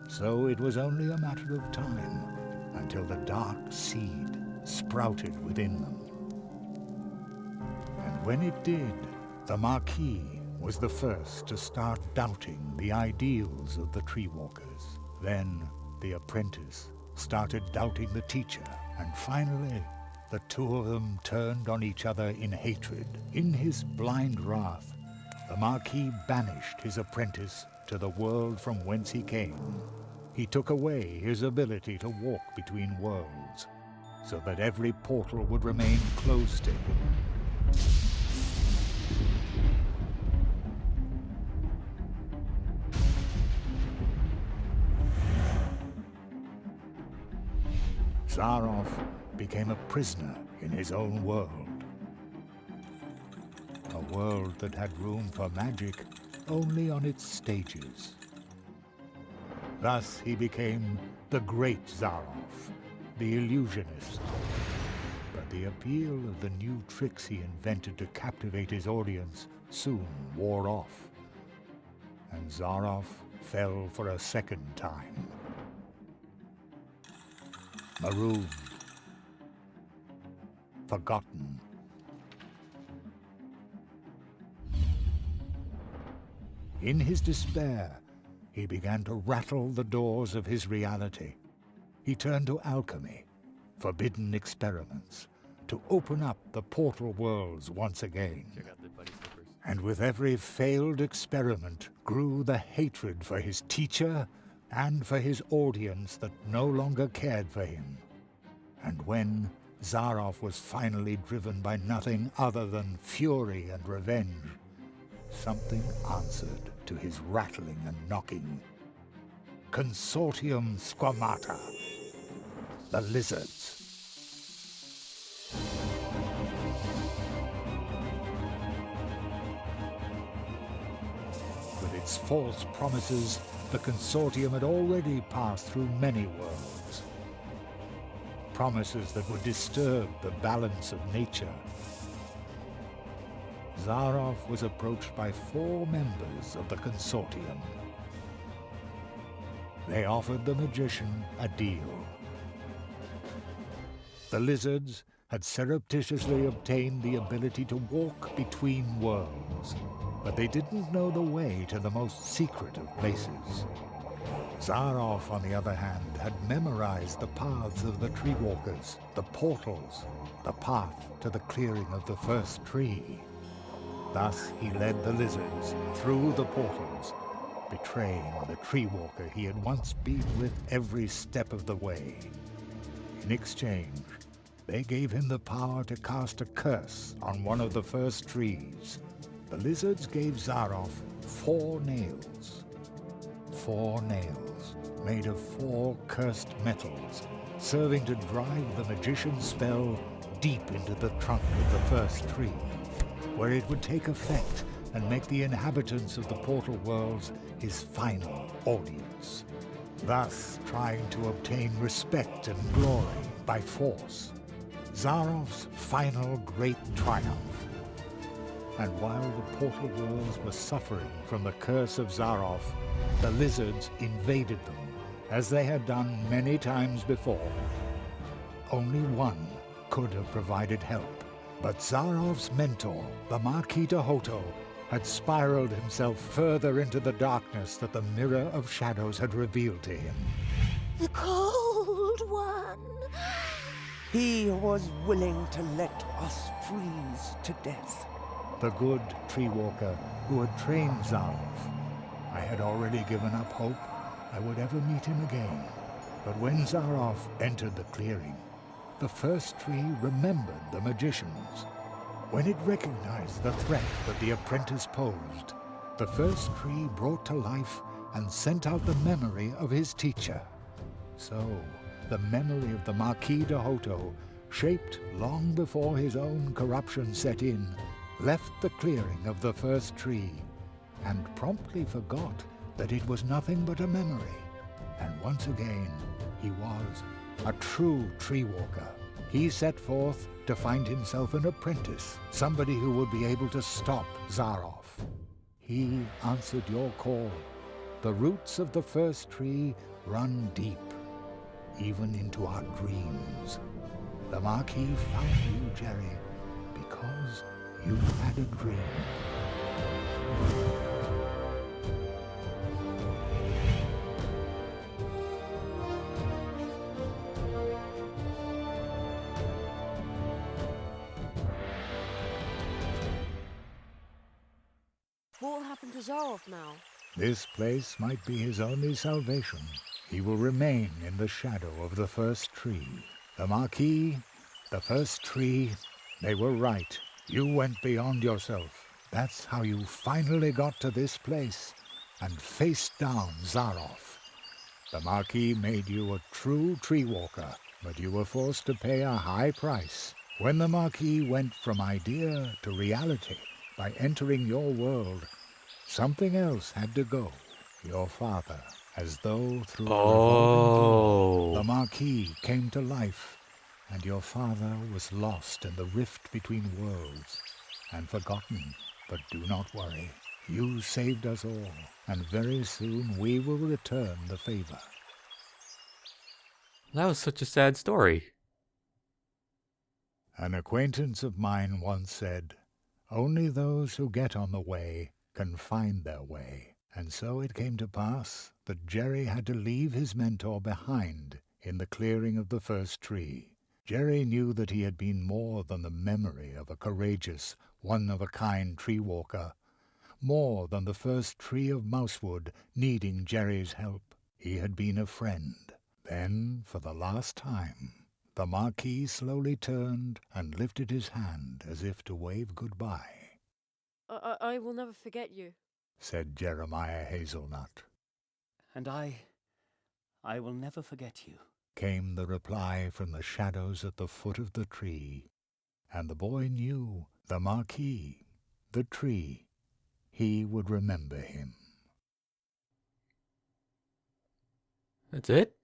So it was only a matter of time until the dark seed sprouted within them. And when it did, the Marquis was the first to start doubting the ideals of the tree walkers. Then the apprentice started doubting the teacher, and finally the two of them turned on each other in hatred. In his blind wrath, the Marquis banished his apprentice to the world from whence he came. He took away his ability to walk between worlds, so that every portal would remain closed to him. Zaroff became a prisoner in his own world. A world that had room for magic only on its stages. Thus he became the Great Zaroff, the illusionist. But the appeal of the new tricks he invented to captivate his audience soon wore off, and Zaroff fell for a second time. Marooned, forgotten. In his despair, he began to rattle the doors of his reality. He turned to alchemy, forbidden experiments, to open up the portal worlds once again. And with every failed experiment grew the hatred for his teacher and for his audience that no longer cared for him. And when Zaroff was finally driven by nothing other than fury and revenge, something answered to his rattling and knocking. Consortium Squamata, the lizards. With its false promises, the Consortium had already passed through many worlds. Promises that would disturb the balance of nature. Zaroff was approached by 4 members of the Consortium. They offered the magician a deal. The lizards had surreptitiously obtained the ability to walk between worlds, but they didn't know the way to the most secret of places. Zaroff, on the other hand, had memorized the paths of the tree walkers, the portals, the path to the clearing of the first tree. Thus he led the lizards through the portals, betraying the tree walker he had once been with every step of the way. In exchange, they gave him the power to cast a curse on one of the first trees. The lizards gave Zaroff 4 nails. 4 nails, made of 4 cursed metals, serving to drive the magician's spell deep into the trunk of the first tree, where it would take effect and make the inhabitants of the portal worlds his final audience, thus trying to obtain respect and glory by force. Zaroff's final great triumph. And while the portal worlds were suffering from the curse of Zaroff, the lizards invaded them, as they had done many times before. Only one could have provided help, but Zaroff's mentor, the Marquis de Hoto, had spiraled himself further into the darkness that the mirror of shadows had revealed to him. The Cold One. He was willing to let us freeze to death. The good tree walker who had trained Zaroff. I had already given up hope I would ever meet him again. But when Zaroff entered the clearing, the first tree remembered the magicians. When it recognized the threat that the apprentice posed, the first tree brought to life and sent out the memory of his teacher. So, the memory of the Marquis de Hoto, shaped long before his own corruption set in, left the clearing of the first tree, and promptly forgot that it was nothing but a memory. And once again, he was a true tree walker. He set forth to find himself an apprentice, somebody who would be able to stop Zaroff. He answered your call. The roots of the first tree run deep, even into our dreams. The Marquis found you, Jerry, because you had a dream. What will happen to Zaroff now? This place might be his only salvation. He will remain in the shadow of the first tree. The Marquis, the first tree, they were right. You went beyond yourself. That's how you finally got to this place and faced down Zaroff. The Marquis made you a true tree walker, but you were forced to pay a high price. When the Marquis went from idea to reality by entering your world, something else had to go. Your father, as though through a revolving door, the Marquis came to life, and your father was lost in the rift between worlds and forgotten. But do not worry. You saved us all, and very soon we will return the favor. That was such a sad story. An acquaintance of mine once said, "Only those who get on the way can find their way." And so it came to pass that Jerry had to leave his mentor behind in the clearing of the first tree. Jerry knew that he had been more than the memory of a courageous, one-of-a-kind tree walker, more than the first tree of Mousewood needing Jerry's help. He had been a friend. Then, for the last time, the Marquis slowly turned and lifted his hand as if to wave goodbye. I will never forget you, said Jeremiah Hazelnut. And I will never forget you, came the reply from the shadows at the foot of the tree. And the boy knew the Marquis, the tree, he would remember him. That's it?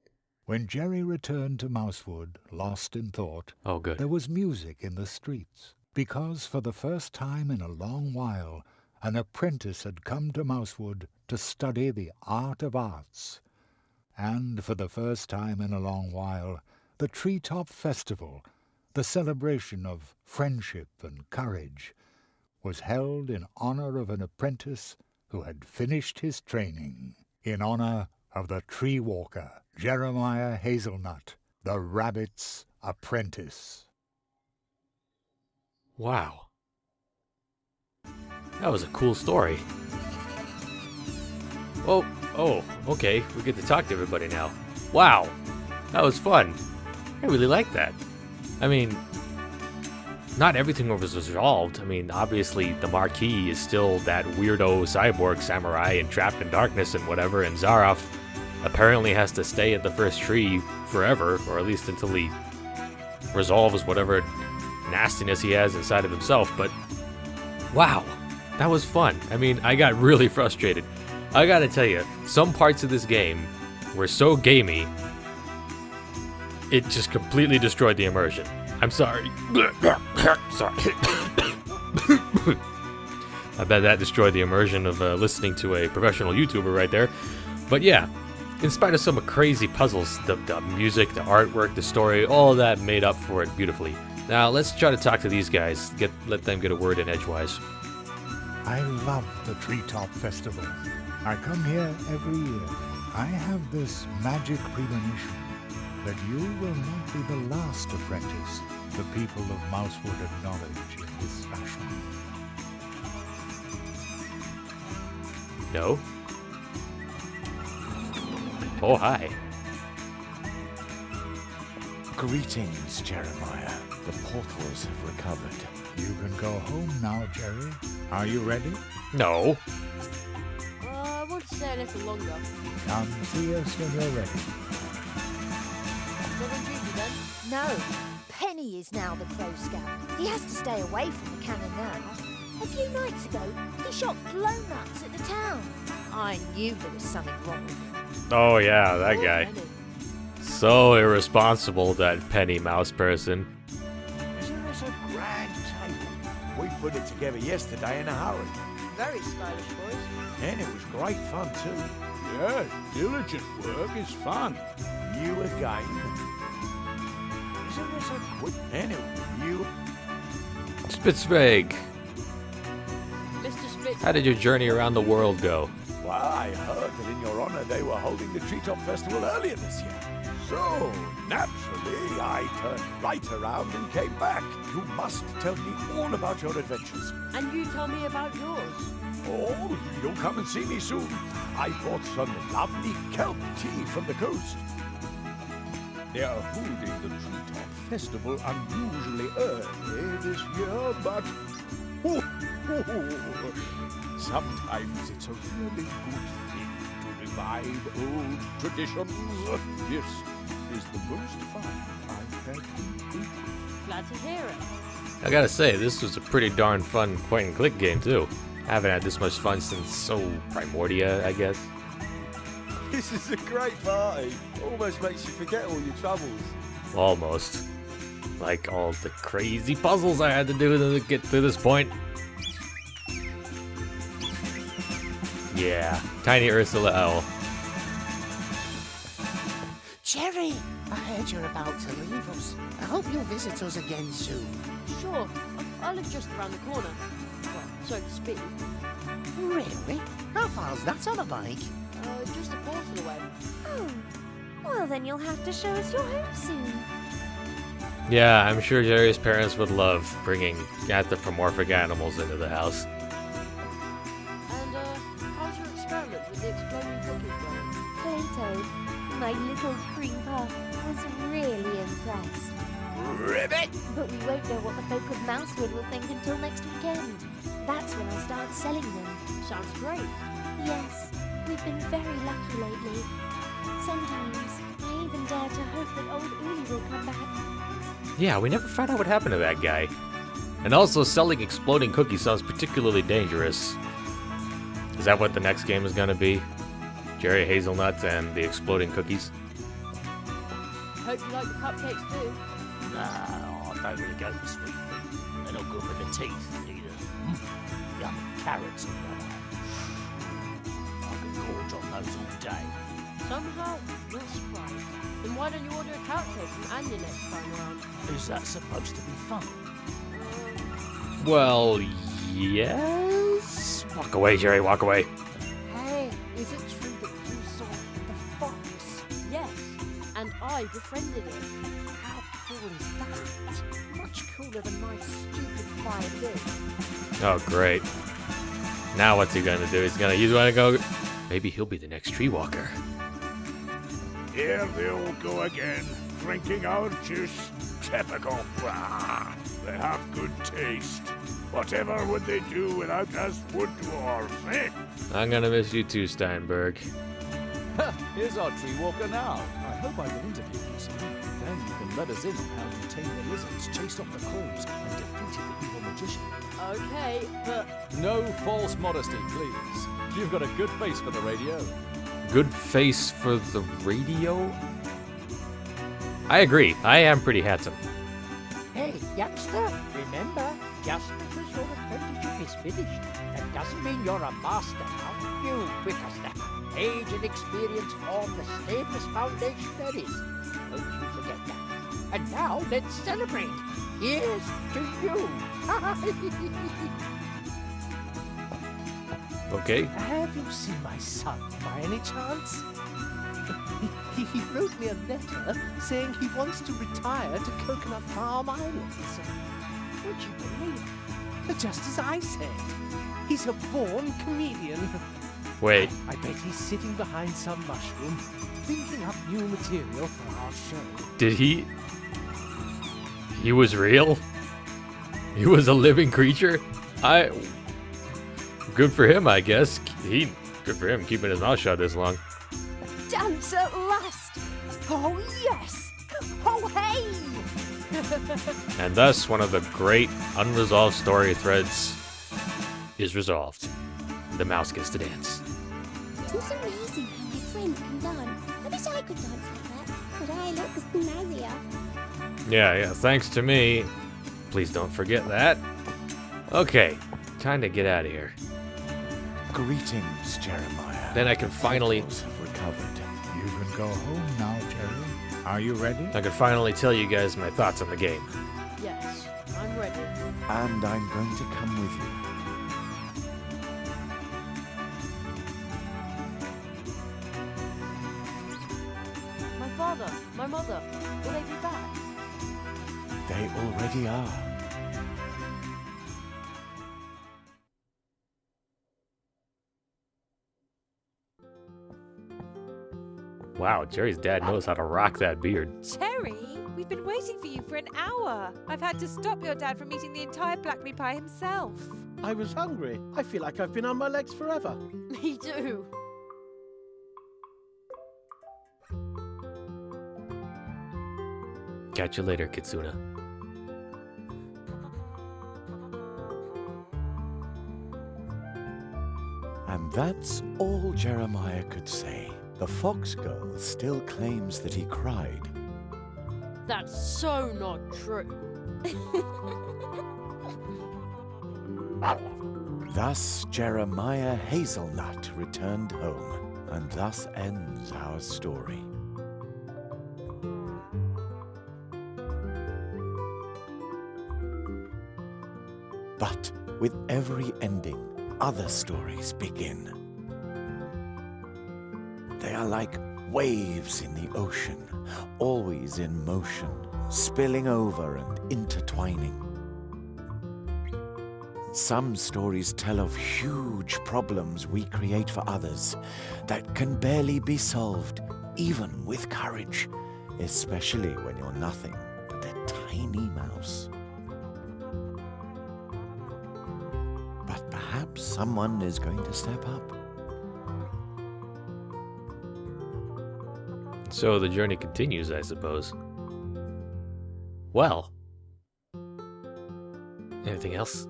When Jerry returned to Mousewood, lost in thought, Oh, good. there was music in the streets, because for the first time in a long while, an apprentice had come to Mousewood to study the art of arts. And for the first time in a long while, the Treetop Festival, the celebration of friendship and courage, was held in honor of an apprentice who had finished his training, in honor of the tree walker, Jeremiah Hazelnut, the rabbit's apprentice. Wow. That was a cool story. Oh, okay. We get to talk to everybody now. Wow. That was fun. I really like that. I mean, not everything was resolved. I mean, obviously, the Marquis is still that weirdo cyborg samurai and trapped in darkness and whatever, and Zaroff apparently has to stay at the first tree forever, or at least until he resolves whatever nastiness he has inside of himself. But wow, that was fun. I mean, I got really frustrated. I gotta tell you, some parts of this game were so gamey, it just completely destroyed the immersion. I'm sorry. Sorry. I bet that destroyed the immersion of listening to a professional YouTuber right there. But yeah, in spite of some crazy puzzles, the music, the artwork, the story, all of that made up for it beautifully. Now let's try to talk to these guys. Let them get a word in edgewise. I love the Treetop Festival. I come here every year. I have this magic premonition that you will not be the last apprentice the people of Mousewood acknowledge in this fashion. No? Oh, hi. Greetings, Jeremiah. The portals have recovered. You can go home now, Jerry. Are you ready? No. I want to stay a little longer. Come see us when you're ready. Not on duty then? No, Penny is now the Crow Scout. He has to stay away from the cannon now. A few nights ago, he shot glow-nuts at the town. I knew there was something wrong with him. Oh, yeah, that guy. Penny. So irresponsible, that Penny mouse person. Isn't this a grand table? We put it together yesterday in a hurry. Very stylish, boys. And it was great fun, too. Yes, diligent work is fun. You again. Isn't this a quick... And you... Spitzweg, Mr. Spitz. how did your journey around the world go? Well, I heard that in your honor they were holding the Treetop Festival earlier this year. So, naturally, I turned right around and came back. You must tell me all about your adventures. And you tell me about yours. Oh, you'll come and see me soon. I brought some lovely kelp tea from the coast. They are holding the Treetop Festival unusually early this year, but... sometimes it's a really good thing to revive old traditions. This is the most fun I've had in ages. Glad to hear it. I gotta say, this was a pretty darn fun point-and-click game, too. I haven't had this much fun since, Primordia, I guess. This is a great party. Almost makes you forget all your troubles. Almost. Like all the crazy puzzles I had to do to get to this point. Yeah, Tiny Ursula Owl. Jerry, I heard you're about to leave us. I hope you'll visit us again soon. Sure, I live just around the corner. Well, so to speak. Really? How far's that on a bike? Just a portal away. Oh, well then you'll have to show us your home soon. Yeah, I'm sure Jerry's parents would love bringing anthropomorphic animals into the house. And, how's your experiment with the exploding cookies going? Plato, my little cream puff, was really impressed. Ribbit! But we won't know what the folk of Mousewood will think until next weekend. That's when I start selling them. Sounds great. Yes, we've been very lucky lately. Sometimes I even dare to hope that old Uli will come back. Yeah, we never found out what happened to that guy. And also, selling exploding cookies sounds particularly dangerous. Is that what the next game is gonna be? Jerry Hazelnuts and the exploding cookies? Hope you like the cupcakes too. No, I don't really go for sweet things. They're not good for the teeth, either. Yum carrots on the other hand. I could gorge on those all day. Somehow, you're surprised. Then why don't you order a carrot cake from Anya next time around? Is that supposed to be fun? Well, yes? Walk away, Jerry, walk away. Hey, is it true that you saw the fox? Yes, and I befriended it. How cool is that? Much cooler than my stupid violin. Oh, great. Now what's he gonna do? He's gonna use one to go... Maybe he'll be the next tree walker. Here they all go again, drinking our juice. Typical. They have good taste. Whatever would they do without us wood dwarves, eh? I'm gonna miss you too, Steinberg. Here's our tree walker now. I hope I can interview you soon. Then you can let us in on how you tamed the lizards, chased off the crows, and defeated the evil magician. Okay, but No false modesty, please. You've got a good face for the radio. Good face for the radio? I agree. I am pretty handsome. Hey, youngster, remember, just because your apprenticeship is finished, that doesn't mean you're a master now. You whippersnapper. Age and experience form the stablest foundation there is. Don't you forget that. And now let's celebrate. Here's to you. Okay. Have you seen my son by any chance? He wrote me a letter saying he wants to retire to Coconut Palm Islands. Would you believe it? Just as I said. He's a born comedian. Wait. I bet he's sitting behind some mushroom, thinking up new material for our show. Did he? He was real? He was a living creature? Good for him, I guess. Good for him keeping his mouth shut this long. Dance at last! Oh, yes! Oh, hey! And thus, one of the great unresolved story threads is resolved. The mouse gets to dance. Isn't it amazing how my friend can dance? I wish I could dance like that, but I look snazzier. Yeah, thanks to me. Please don't forget that. Okay, time to get out of here. Greetings, Jeremiah. Then I can finally... Have recovered. You can go home now, Jerry. Are you ready? I can finally tell you guys my thoughts on the game. Yes, I'm ready. And I'm going to come with you. My father, my mother, will they be back? They already are. Wow, Jerry's dad knows how to rock that beard. Cherry, we've been waiting for you for an hour. I've had to stop your dad from eating the entire blackberry pie himself. I was hungry. I feel like I've been on my legs forever. Me too. Catch you later, Kitsuna. And that's all Jeremiah could say. The fox girl still claims that he cried. That's so not true. Thus Jeremiah Hazelnut returned home, and thus ends our story. But with every ending, other stories begin. They are like waves in the ocean, always in motion, spilling over and intertwining. Some stories tell of huge problems we create for others that can barely be solved, even with courage, especially when you're nothing but a tiny mouse. But perhaps someone is going to step up. So the journey continues, I suppose. Well. Anything else?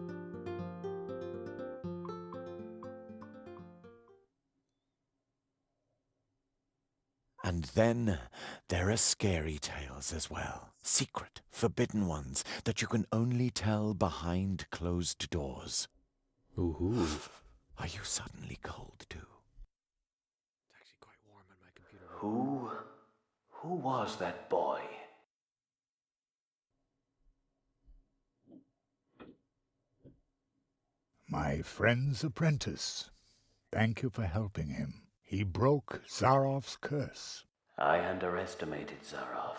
And then there are scary tales as well. Secret, forbidden ones that you can only tell behind closed doors. Ooh. Are you suddenly cold too? It's actually quite warm on my computer. Who was that boy? My friend's apprentice. Thank you for helping him. He broke Zarof's curse. I underestimated Zarof,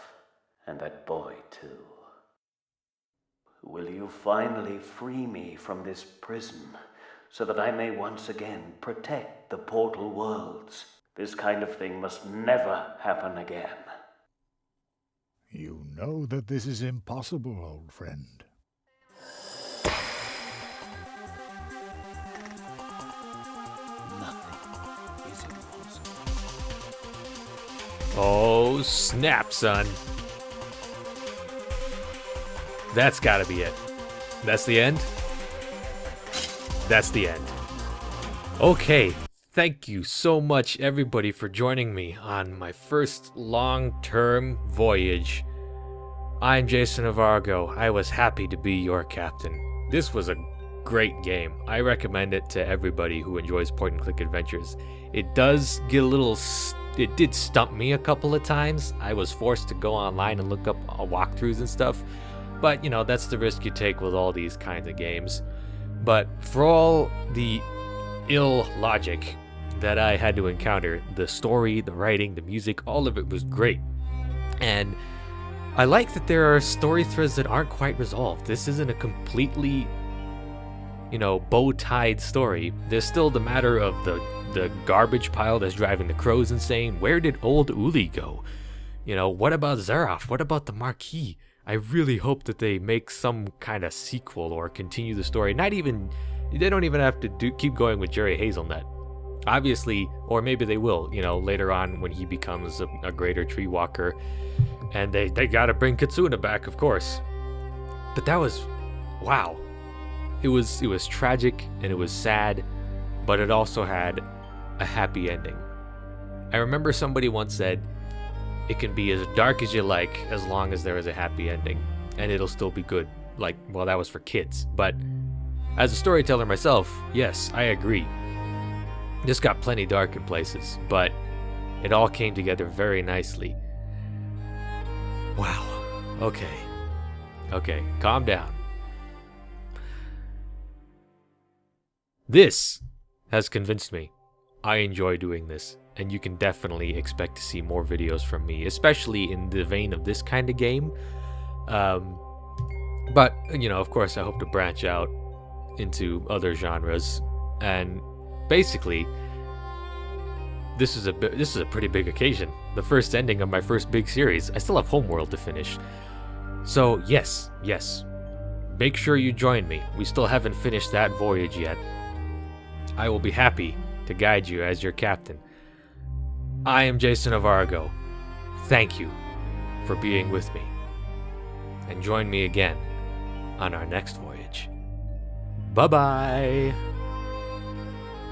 and that boy too. Will you finally free me from this prison, so that I may once again protect the portal worlds? This kind of thing must never happen again. You know that this is impossible, old friend. Nothing is impossible. Oh, snap, son. That's gotta be it. That's the end? That's the end. Okay, thank you so much, everybody, for joining me on my first long-term voyage. I'm JasonOfArgo. I was happy to be your captain. This was a great game. I recommend it to everybody who enjoys point-and-click adventures. It does get a little... It did stump me a couple of times. I was forced to go online and look up walkthroughs and stuff. But, you know, that's the risk you take with all these kinds of games. But for all the ill logic that I had to encounter. The story, the writing, the music, all of it was great. And I like that there are story threads that aren't quite resolved. This isn't a completely, bow-tied story. There's still the matter of the garbage pile that's driving the crows insane. Where did old Uli go? What about Zaroff? What about the Marquis? I really hope that they make some kind of sequel or continue the story. They don't even have to keep going with Jerry Hazelnut. Obviously, or maybe they will, later on when he becomes a greater tree walker. And they gotta bring Katsuna back, of course. But that was, wow. It was tragic and it was sad, but it also had a happy ending. I remember somebody once said, it can be as dark as you like as long as there is a happy ending, and it'll still be good. That was for kids. But as a storyteller myself, yes, I agree. This got plenty dark in places, but it all came together very nicely. Wow. Okay, calm down. This has convinced me. I enjoy doing this, and you can definitely expect to see more videos from me, especially in the vein of this kind of game. But, of course, I hope to branch out into other genres, and basically, this is a pretty big occasion. The first ending of my first big series. I still have Homeworld to finish. So, yes, make sure you join me. We still haven't finished that voyage yet. I will be happy to guide you as your captain. I am JasonOfArgo. Thank you for being with me. And join me again on our next voyage. Bye-bye.